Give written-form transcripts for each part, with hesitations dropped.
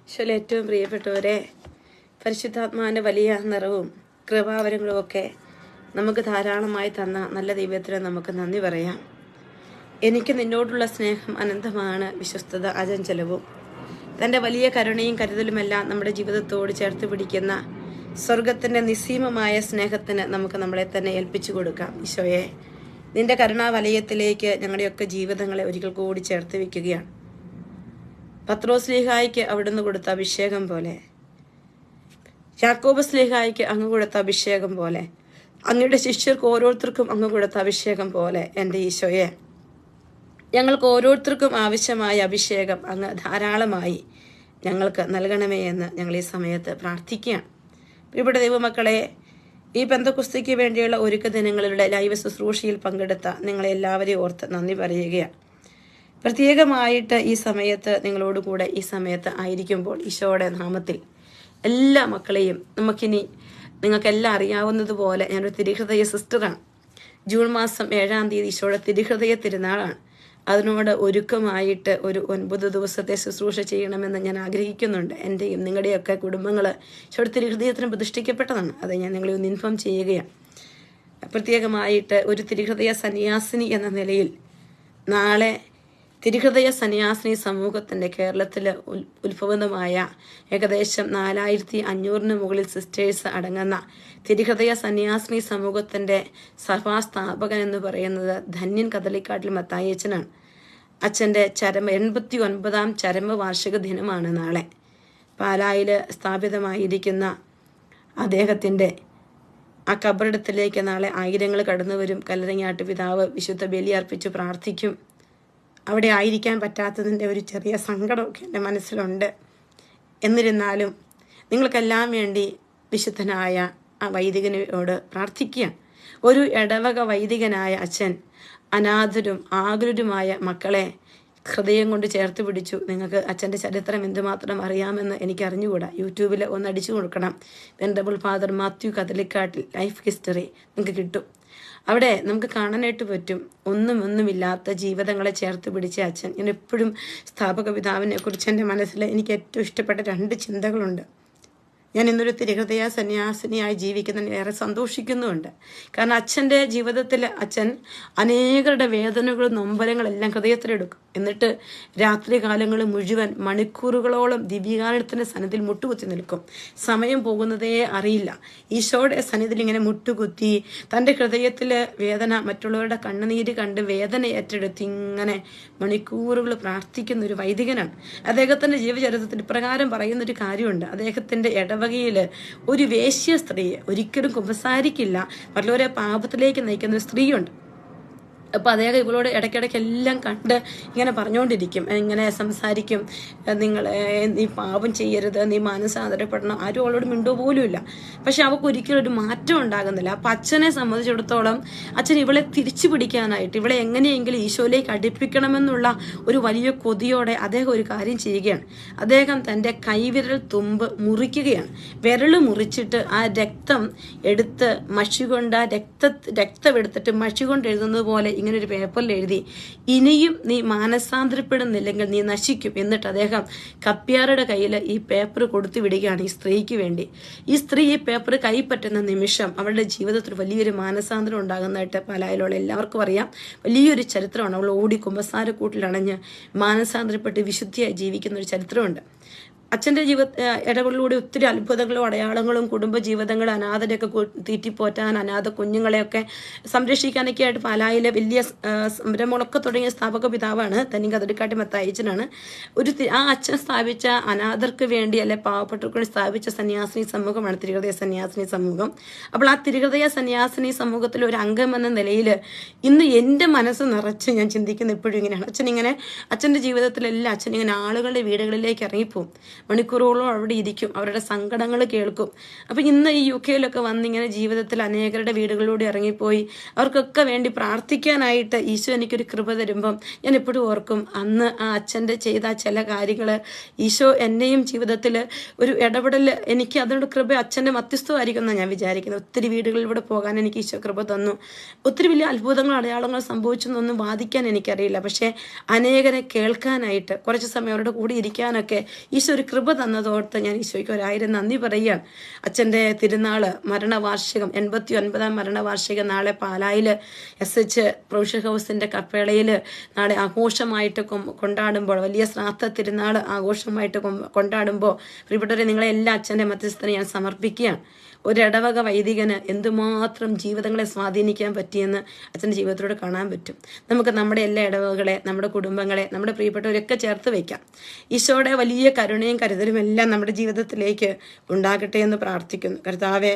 ഈശോയിൽ ഏറ്റവും പ്രിയപ്പെട്ടവരെ, പരിശുദ്ധാത്മാവിൻ്റെ വലിയ നിറവും കൃപാവരങ്ങളും ഒക്കെ നമുക്ക് ധാരാളമായി തന്ന നല്ല ദൈവത്തിന് നമുക്ക് നന്ദി പറയാം. എനിക്ക് നിന്നോടുള്ള സ്നേഹം അനന്തമാണ്, വിശ്വസ്തത അചഞ്ചലവും. തൻ്റെ വലിയ കരുണയും കരുതലുമെല്ലാം നമ്മുടെ ജീവിതത്തോട് ചേർത്ത് പിടിക്കുന്ന സ്വർഗത്തിൻ്റെ നിസ്സീമമായ സ്നേഹത്തിന് നമുക്ക് നമ്മളെ തന്നെ ഏൽപ്പിച്ചു കൊടുക്കാം. ഈശോയെ, നിന്റെ കരുണാവലയത്തിലേക്ക് ഞങ്ങളുടെയൊക്കെ ജീവിതങ്ങളെ ഒരിക്കൽ കൂടി ചേർത്ത് വയ്ക്കുകയാണ്. പത്രോസ് സ്ലീഹായ്ക്ക് അവിടുന്ന് കൊടുത്ത അഭിഷേകം പോലെ, യാക്കോബ് സ്ലീഹായ്ക്ക് അങ്ങ് കൊടുത്ത അഭിഷേകം പോലെ, അങ്ങയുടെ ശിഷ്യർക്ക് ഓരോരുത്തർക്കും അങ്ങ് കൊടുത്ത അഭിഷേകം പോലെ എൻ്റെ ഈശോയെ, ഞങ്ങൾക്ക് ഓരോരുത്തർക്കും ആവശ്യമായ അഭിഷേകം അങ്ങ് ധാരാളമായി ഞങ്ങൾക്ക് നൽകണമേ എന്ന് ഞങ്ങൾ ഈ സമയത്ത് പ്രാർത്ഥിക്കുകയാണ്. ഇവിടെ ദൈവമക്കളെ, ഈ പെന്തക്കുസ്തിക്ക് വേണ്ടിയുള്ള ഒരുക്ക ദിനങ്ങളുടെ ലൈവ് ശുശ്രൂഷയിൽ പങ്കെടുത്ത നിങ്ങളെല്ലാവരെയും ഓർത്ത് നന്ദി പറയുകയാണ്. പ്രത്യേകമായിട്ട് ഈ സമയത്ത് നിങ്ങളോടുകൂടെ ഈ സമയത്ത് ആയിരിക്കുമ്പോൾ ഈശോയുടെ നാമത്തിൽ എല്ലാ മക്കളെയും നമുക്കിനി നിങ്ങൾക്കെല്ലാം അറിയാവുന്നതുപോലെ ഞാനൊരു തിരുഹൃദയ സിസ്റ്ററാണ്. ജൂൺ മാസം 7-ാം തീയതി ഈശോയുടെ തിരുഹൃദയ തിരുനാളാണ്. അതിനോട് ഒരുക്കമായിട്ട് ഒരു 9 ദിവസത്തെ ശുശ്രൂഷ ചെയ്യണമെന്ന് ഞാൻ ആഗ്രഹിക്കുന്നുണ്ട്. എൻ്റെയും നിങ്ങളുടെയൊക്കെ കുടുംബങ്ങൾ ഈശോയുടെ തിരുഹൃദയത്തിന് പ്രതിഷ്ഠിക്കപ്പെട്ടതാണ്. അത് ഞാൻ നിങ്ങളെ ഒന്ന് ഇൻഫോം ചെയ്യുകയാണ്. പ്രത്യേകമായിട്ട് ഒരു തിരുഹൃദയ സന്യാസിനി എന്ന നിലയിൽ നാളെ തിരുഹൃദയ സന്യാസിനി സമൂഹത്തിൻ്റെ കേരളത്തിൽ ഉത്ഭവമായ ഏകദേശം 4500 മുകളിൽ സിസ്റ്റേഴ്സ് അടങ്ങുന്ന തിരുഹൃദയ സന്യാസിനി സമൂഹത്തിൻ്റെ സഭാസ്ഥാപകൻ എന്ന് പറയുന്നത് ധന്യൻ കദളിക്കാട്ടിൽ മത്തായി അച്ഛനാണ്. അച്ഛൻ്റെ 89-ാം ചരമവാർഷിക ദിനമാണ് നാളെ. പാലായിൽ സ്ഥാപിതമായിരിക്കുന്ന അദ്ദേഹത്തിൻ്റെ ആ കബറിടത്തിലേക്ക് നാളെ ആയിരങ്ങൾ കടന്നു വരും. കല്ലറങ്ങാട്ട് പിതാവ് വിശുദ്ധ ബലി അർപ്പിച്ച് പ്രാർത്ഥിക്കും. അവിടെ ആയിരിക്കാൻ പറ്റാത്തതിൻ്റെ ഒരു ചെറിയ സങ്കടമൊക്കെ എൻ്റെ മനസ്സിലുണ്ട്. എന്നിരുന്നാലും നിങ്ങൾക്കെല്ലാം വേണ്ടി വിശുദ്ധനായ ആ വൈദികനോട് പ്രാർത്ഥിക്കുകയാണ്. ഒരു ഇടവക വൈദികനായ അച്ഛൻ അനാഥരും ആകുലരുമായ മക്കളെ ഹൃദയം കൊണ്ട് ചേർത്ത് പിടിച്ചു. നിങ്ങൾക്ക് അച്ഛൻ്റെ ചരിത്രം എന്തുമാത്രം അറിയാമെന്ന് എനിക്ക് അറിഞ്ഞുകൂടാ. യൂട്യൂബിൽ ഒന്ന് അടിച്ചു കൊടുക്കണം. വെൻറബിൾ ഫാദർ മാത്യു കദളിക്കാട്ടിൽ ലൈഫ് ഹിസ്റ്ററി നിങ്ങൾക്ക് കിട്ടും. അവിടെ നമുക്ക് കാണാനായിട്ട് പറ്റും ഒന്നുമില്ലാത്ത ജീവിതങ്ങളെ ചേർത്ത് പിടിച്ച അച്ഛൻ. ഞാൻ എപ്പോഴും സ്ഥാപക പിതാവിനെ കുറിച്ച് എൻ്റെ മനസ്സിൽ എനിക്ക് ഏറ്റവും ഇഷ്ടപ്പെട്ട 2 ചിന്തകളുണ്ട്. ഞാൻ ഇന്നൊരു തിരുഹൃദയ സന്യാസിനിയായി ജീവിക്കുന്നതിന് ഏറെ സന്തോഷിക്കുന്നുമുണ്ട്. കാരണം അച്ഛൻ്റെ ജീവിതത്തിൽ അച്ഛൻ അനേകരുടെ വേദനകളും നൊമ്പരങ്ങളെല്ലാം ഹൃദയത്തിലെടുക്കും. എന്നിട്ട് രാത്രി കാലങ്ങൾ മുഴുവൻ മണിക്കൂറുകളോളം ദിവ്യകാരണത്തിൻ്റെ സന്നിധിയിൽ മുട്ടുകുത്തി നിൽക്കും. സമയം പോകുന്നതേ അറിയില്ല. ഈശോയുടെ സന്നിധിയിൽ ഇങ്ങനെ മുട്ടുകുത്തി തൻ്റെ ഹൃദയത്തിൽ വേദന, മറ്റുള്ളവരുടെ കണ്ണുനീര് കണ്ട് വേദന ഏറ്റെടുത്ത് ഇങ്ങനെ മണിക്കൂറുകൾ പ്രാർത്ഥിക്കുന്ന ഒരു വൈദികനാണ്. അദ്ദേഹത്തിൻ്റെ ജീവചരിത്രത്തിൽ ഇപ്രകാരം പറയുന്നൊരു കാര്യമുണ്ട്. അദ്ദേഹത്തിൻ്റെ ഇടവകയിൽ ഒരു വേശ്യ സ്ത്രീ ഒരിക്കലും കുമ്പസാരിക്കില്ല, വല്ലവരെ പാപത്തിലേക്ക് നയിക്കുന്ന ഒരു സ്ത്രീയുണ്ട്. അപ്പോൾ അദ്ദേഹം ഇവളോട് ഇടയ്ക്കിടയ്ക്ക് എല്ലാം കണ്ട് ഇങ്ങനെ പറഞ്ഞുകൊണ്ടിരിക്കും, ഇങ്ങനെ സംസാരിക്കും. നീ പാപം ചെയ്യരുത്, നീ മാനസാന്തരപ്പെടണം. ആരും അവളോട് മിണ്ടോ പോലുമില്ല. പക്ഷെ അവൾക്ക് ഒരിക്കലും ഒരു മാറ്റം ഉണ്ടാകുന്നില്ല. അപ്പം അച്ഛനെ സംബന്ധിച്ചിടത്തോളം അച്ഛൻ ഇവളെ തിരിച്ചു പിടിക്കാനായിട്ട്, ഇവളെ എങ്ങനെയെങ്കിലും ഈശോയിലേക്ക് അടുപ്പിക്കണമെന്നുള്ള ഒരു വലിയ കൊതിയോടെ അദ്ദേഹം ഒരു കാര്യം ചെയ്യുകയാണ്. അദ്ദേഹം തൻ്റെ കൈവിരൽ തുമ്പ് മുറിക്കുകയാണ്. വിരൽ മുറിച്ചിട്ട് ആ രക്തം എടുത്ത് മഷി കൊണ്ട് രക്തം എടുത്തിട്ട് മഷി കൊണ്ട് എഴുതുന്നത് പോലെ ഇങ്ങനെ ഒരു പേപ്പറിൽ എഴുതി, ഇനിയും നീ മാനസാന്തരപ്പെടുന്നില്ലെങ്കിൽ നീ നശിക്കും. എന്നിട്ട് അദ്ദേഹം കപ്പ്യാരുടെ കയ്യിൽ ഈ പേപ്പർ കൊടുത്തു വിടുകയാണ് ഈ സ്ത്രീക്ക് വേണ്ടി. ഈ സ്ത്രീ ഈ പേപ്പർ കൈപ്പറ്റുന്ന നിമിഷം അവളുടെ ജീവിതത്തിൽ വലിയൊരു മാനസാന്തരം ഉണ്ടാകുന്നതായിട്ട് പാലായിലുള്ള എല്ലാവർക്കും അറിയാം. വലിയൊരു ചരിത്രമാണ്. അവൾ ഓടി കുമ്പസാരക്കൂട്ടിലണഞ്ഞ് മാനസാന്തരപ്പെട്ട് വിശുദ്ധിയായി ജീവിക്കുന്ന ഒരു ചരിത്രമുണ്ട്. അച്ഛൻ്റെ ഇടപെടലിലൂടെ ഒത്തിരി അത്ഭുതങ്ങളും അടയാളങ്ങളും കുടുംബജീവിതങ്ങൾ, അനാഥരെയൊക്കെ തീറ്റിപ്പോറ്റാൻ, അനാഥ കുഞ്ഞുങ്ങളെയൊക്കെ സംരക്ഷിക്കാനൊക്കെ ആയിട്ട് പാലായിലെ വലിയ സംരംഭങ്ങളൊക്കെ തുടങ്ങിയ സ്ഥാപക പിതാവാണ് ധന്യൻ കദളിക്കാട്ടിൽ മത്തായി അച്ഛനാണ്. ആ അച്ഛൻ സ്ഥാപിച്ച അനാഥർക്ക് വേണ്ടി അല്ലെ പാവപ്പെട്ടവർക്ക് വേണ്ടി സ്ഥാപിച്ച സന്യാസിനി സമൂഹമാണ് തിരുഹൃദയ സന്യാസിനി സമൂഹം. അപ്പോൾ ആ തിരുഹൃദയ സന്യാസിനി സമൂഹത്തിൽ ഒരു അംഗം എന്ന നിലയിൽ ഇന്ന് എൻ്റെ മനസ്സ് നിറച്ച് ഞാൻ ചിന്തിക്കുന്ന എപ്പോഴും ഇങ്ങനെയാണ്. അച്ഛൻ്റെ ജീവിതത്തിലെല്ലാം അച്ഛൻ ഇങ്ങനെ ആളുകളുടെ വീടുകളിലേക്ക് ഇറങ്ങിപ്പോവും. മണിക്കൂറുകളോളം അവിടെ ഇരിക്കും, അവരുടെ സങ്കടങ്ങൾ കേൾക്കും. അപ്പം ഇന്ന് ഈ UK വന്നിങ്ങനെ ജീവിതത്തിൽ അനേകരുടെ വീടുകളിലൂടെ ഇറങ്ങിപ്പോയി അവർക്കൊക്കെ വേണ്ടി പ്രാർത്ഥിക്കാനായിട്ട് ഈശോ എനിക്കൊരു കൃപ തരുമ്പം ഞാൻ എപ്പോഴും ഓർക്കും, അന്ന് ആ അച്ഛൻ്റെ ചെയ്ത ചില കാര്യങ്ങൾ ഈശോ എന്നെയും ജീവിതത്തിൽ ഒരു ഇടപെടൽ എനിക്ക് അതിനോട് കൃപ അച്ഛൻ്റെ മധ്യസ്ഥമായിരിക്കും എന്നാണ് ഞാൻ വിചാരിക്കുന്നത്. ഒത്തിരി വീടുകളിലൂടെ പോകാൻ എനിക്ക് ഈശോ കൃപ തന്നു. ഒത്തിരി വലിയ അത്ഭുതങ്ങൾ അടയാളങ്ങൾ സംഭവിച്ചെന്നൊന്നും വാദിക്കാൻ എനിക്കറിയില്ല. പക്ഷേ അനേകരെ കേൾക്കാനായിട്ട് കുറച്ച് സമയം അവരുടെ കൂടി ഇരിക്കാനൊക്കെ ഈശോ ഒരു കൃപ തന്നതോർത്ത് ഞാൻ ഈശോയ്ക്ക് 1000 നന്ദി പറയുകയാണ്. അച്ഛൻ്റെ തിരുനാള് മരണവാർഷികം 89ാം മരണവാർഷികം നാളെ പാലായിൽ SH പ്രൊവിഷ്യൽ ഹൗസിൻ്റെ കപ്പേളയിൽ നാളെ ആഘോഷമായിട്ട് കൊണ്ടാടുമ്പോൾ, വലിയ ശ്രാദ്ധ തിരുനാൾ ആഘോഷമായിട്ട് കൊണ്ടാടുമ്പോൾ പ്രിയപ്പെട്ടവരെ, നിങ്ങളെല്ലാം അച്ഛൻ്റെ മധ്യസ്ഥനെ ഞാൻ സമർപ്പിക്കുകയാണ്. ഒരിടവക വൈദികന് എന്തുമാത്രം ജീവിതങ്ങളെ സ്വാധീനിക്കാൻ പറ്റിയെന്ന് അച്ഛൻ്റെ ജീവിതത്തിലൂടെ കാണാൻ പറ്റും. നമുക്ക് നമ്മുടെ എല്ലാ ഇടവകളെ, നമ്മുടെ കുടുംബങ്ങളെ, നമ്മുടെ പ്രിയപ്പെട്ടവരൊക്കെ ചേർത്ത് വയ്ക്കാം. ഈശോയുടെ വലിയ കരുണയും കരുതലും എല്ലാം നമ്മുടെ ജീവിതത്തിലേക്ക് ഉണ്ടാകട്ടെ എന്ന് പ്രാർത്ഥിക്കുന്നു. കർത്താവെ,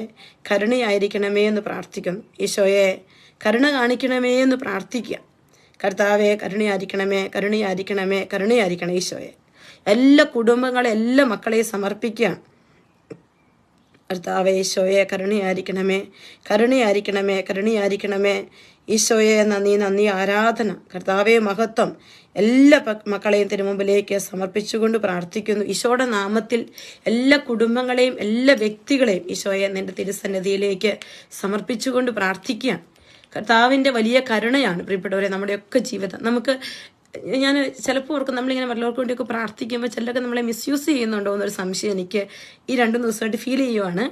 കരുണയായിരിക്കണമേ എന്ന് പ്രാർത്ഥിക്കുന്നു. ഈശോയെ, കരുണ കാണിക്കണമേ എന്ന് പ്രാർത്ഥിക്കുക. കർത്താവെ, കരുണയായിരിക്കണമേ, കരുണയായിരിക്കണമേ, കരുണയായിരിക്കണം ഈശോയെ. എല്ലാ കുടുംബങ്ങളെ, എല്ലാ മക്കളെയും സമർപ്പിക്കുകയാണ്. കർത്താവെ, ഈശോയെ, കരുണയായിരിക്കണമേ, കരുണയായിരിക്കണമേ, കരുണയായിരിക്കണമേ. ഈശോയെ, നന്ദി, നന്ദി, ആരാധന. കർത്താവെ, മഹത്വം. എല്ലാ മക്കളെയും തിരുമുമ്പിലേക്ക് സമർപ്പിച്ചുകൊണ്ട് പ്രാർത്ഥിക്കുന്നു. ഈശോയുടെ നാമത്തിൽ എല്ലാ കുടുംബങ്ങളെയും, എല്ലാ വ്യക്തികളെയും ഈശോയെ നിന്റെ തിരുസന്നിധിയിലേക്ക് സമർപ്പിച്ചുകൊണ്ട് പ്രാർത്ഥിക്കുകയാണ്. കർത്താവിൻ്റെ വലിയ കരുണയാണ് പ്രിയപ്പെട്ടവരെ നമ്മുടെയൊക്കെ ജീവിതം. ഞാൻ ചിലപ്പോൾ ഓർക്കും, നമ്മളിങ്ങനെ വല്ലവർക്കും വേണ്ടിയൊക്കെ പ്രാർത്ഥിക്കുമ്പോൾ ചിലരൊക്കെ നമ്മളെ മിസ്യൂസ് ചെയ്യുന്നുണ്ടോ എന്നൊരു സംശയം എനിക്ക് ഈ 2 ദിവസമായിട്ട് ഫീൽ ചെയ്യുവാണ്.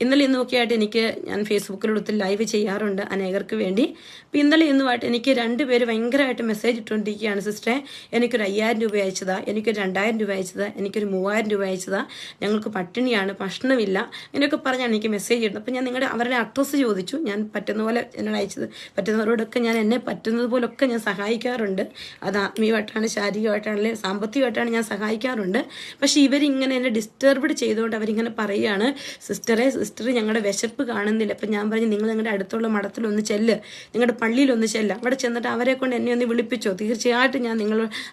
ഇന്നലെ ഇന്നുമൊക്കെ ആയിട്ട് ഞാൻ ഫേസ്ബുക്കിലൂടെ ഒത്തിരി ലൈവ് ചെയ്യാറുണ്ട് അനേകർക്ക് വേണ്ടി. അപ്പോൾ ഇന്നലെ ഇന്നുമായിട്ട് എനിക്ക് 2 പേര് ഭയങ്കരമായിട്ട് മെസ്സേജ് ഇട്ടുകൊണ്ടിരിക്കുകയാണ്. സിസ്റ്ററെ, എനിക്കൊരു 5000 രൂപ അയച്ചതാ, എനിക്കൊരു 2000 രൂപ അയച്ചതാ, എനിക്കൊരു 3000 രൂപ അയച്ചതാ, ഞങ്ങൾക്ക് പട്ടിണിയാണ്, ഭക്ഷണമില്ല, ഇങ്ങനെയൊക്കെ പറഞ്ഞാണ് എനിക്ക് മെസ്സേജ് ഇടുന്നത്. അപ്പോൾ ഞാൻ അവരുടെ അഡ്രസ്സ് ചോദിച്ചു. ഞാൻ പറ്റുന്ന പോലെ എന്നോട് അയച്ചത് പറ്റുന്നവരോടൊക്കെ ഞാൻ എന്നെ പറ്റുന്നത് പോലൊക്കെ ഞാൻ സഹായിക്കാറുണ്ട്. അത് ആത്മീയമായിട്ടാണ്, ശാരീരികമായിട്ടാണെങ്കിലും സാമ്പത്തികമായിട്ടാണ് ഞാൻ സഹായിക്കാറുണ്ട്. പക്ഷെ ഇവരിങ്ങനെ എന്നെ ഡിസ്റ്റർബ്ഡ് ചെയ്തുകൊണ്ട് അവരിങ്ങനെ പറയുകയാണ്, സിസ്റ്റർ ഞങ്ങളുടെ വിശപ്പ് കാണുന്നില്ല. അപ്പം ഞാൻ പറഞ്ഞു, നിങ്ങൾ നിങ്ങളുടെ അടുത്തുള്ള മഠത്തിലൊന്ന് ചെല്ല്, നിങ്ങളുടെ പള്ളിയിലൊന്ന് ചെല്ല്, അവിടെ ചെന്നിട്ട് അവരെ കൊണ്ട് എന്നെ ഒന്ന് വിളിപ്പിച്ചോ. തീർച്ചയായിട്ടും ഞാൻ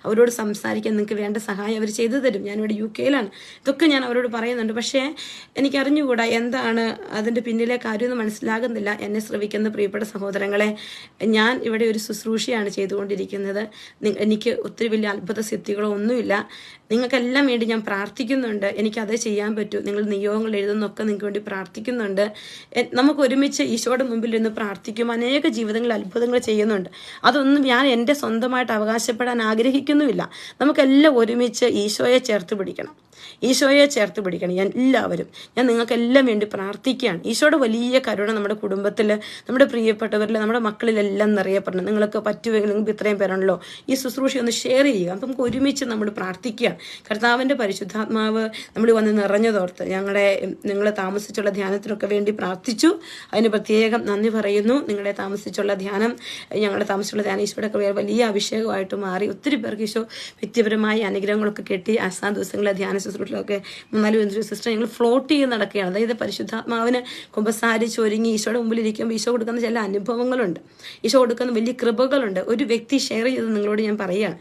അവരോട് സംസാരിക്കാൻ നിങ്ങൾക്ക് വേണ്ട സഹായം അവർ ചെയ്തു തരും. ഞാനിവിടെ UK-യിലാണ്. ഇതൊക്കെ ഞാൻ അവരോട് പറയുന്നുണ്ട്. പക്ഷേ എനിക്കറിഞ്ഞുകൂടാ എന്താണ് അതിൻ്റെ പിന്നിലെ കാര്യമൊന്നും മനസ്സിലാകുന്നില്ല. എന്നെ ശ്രവിക്കുന്ന പ്രിയപ്പെട്ട സഹോദരങ്ങളെ, ഞാൻ ഇവിടെ ഒരു ശുശ്രൂഷയാണ് ചെയ്തുകൊണ്ടിരിക്കുന്നത്. എനിക്ക് ഒത്തിരി വലിയ അത്ഭുത സിദ്ധികളോ ഒന്നുമില്ല. നിങ്ങൾക്കെല്ലാം വേണ്ടി ഞാൻ പ്രാർത്ഥിക്കുന്നുണ്ട്. എനിക്കതേ ചെയ്യാൻ പറ്റൂ. നിങ്ങൾ നിയോഗങ്ങൾ എഴുതുന്നൊക്കെ നിങ്ങൾക്ക് വേണ്ടി പ്രാർത്ഥിക്കുന്നുണ്ട്. നമുക്ക് ഒരുമിച്ച് ഈശോയുടെ മുമ്പിൽ ഇരുന്ന് പ്രാർത്ഥിക്കും. അനേക ജീവിതങ്ങളിൽ അത്ഭുതങ്ങൾ ചെയ്യുന്നുണ്ട്. അതൊന്നും ഞാൻ എൻ്റെ സ്വന്തമായിട്ട് അവകാശപ്പെടാൻ ആഗ്രഹിക്കുന്നുമില്ല. നമുക്കെല്ലാം ഒരുമിച്ച് ഈശോയെ ചേർത്ത് പിടിക്കണം. ഈശോയെ ചേർത്ത് പിടിക്കണം എല്ലാവരും. ഞാൻ നിങ്ങൾക്കെല്ലാം വേണ്ടി പ്രാർത്ഥിക്കുകയാണ്. ഈശോയുടെ വലിയ കരുണ നമ്മുടെ കുടുംബത്തിൽ, നമ്മുടെ പ്രിയപ്പെട്ടവരിൽ, നമ്മുടെ മക്കളിലെല്ലാം നിറയപ്പെടണം. നിങ്ങൾക്ക് പറ്റുമെങ്കിൽ, നിങ്ങൾക്ക് ഇത്രയും പേരാണല്ലോ, ഈ ശുശ്രൂഷ ഒന്ന് ഷെയർ ചെയ്യുക. അപ്പം നമുക്ക് ഒരുമിച്ച് നമ്മൾ പ്രാർത്ഥിക്കുകയാണ്. കർത്താവിൻ്റെ പരിശുദ്ധാത്മാവ് നമ്മൾ വന്ന് നിറഞ്ഞതോർത്ത് നിങ്ങൾ താമസിച്ചുള്ള ധ്യാനത്തിനൊക്കെ വേണ്ടി പ്രാർത്ഥിച്ചു. അതിന് പ്രത്യേകം നന്ദി പറയുന്നു. നിങ്ങളെ താമസിച്ചുള്ള ധ്യാനം, ഞങ്ങളുടെ താമസിച്ചുള്ള ധ്യാനം ഈശോയുടെ വലിയ അഭിഷേകമായിട്ട് മാറി. ഒത്തിരി പേർക്ക് ഈശോ വ്യക്തിപരമായ അനുഗ്രഹങ്ങളൊക്കെ കെട്ടി ദിവസങ്ങളിലെ ധ്യാന ശുശ്രൂഷകളൊക്കെ 4 സിസ്റ്റർ ഞങ്ങൾ ഫ്ലോട്ട് ചെയ്ത് നടക്കുകയാണ്. അതായത് പരിശുദ്ധാത്മാവിന് കുമ്പസാരിച്ച് ഒരുങ്ങി ഈശോയുടെ മുമ്പിൽ ഇരിക്കുമ്പോൾ ഈശോ കൊടുക്കുന്ന ചില അനുഭവങ്ങളുണ്ട്, ഈശോ കൊടുക്കുന്ന വലിയ കൃപകളുണ്ട്. ഒരു വ്യക്തി ഷെയർ ചെയ്ത് നിങ്ങളോട് ഞാൻ പറയുകയാണ്.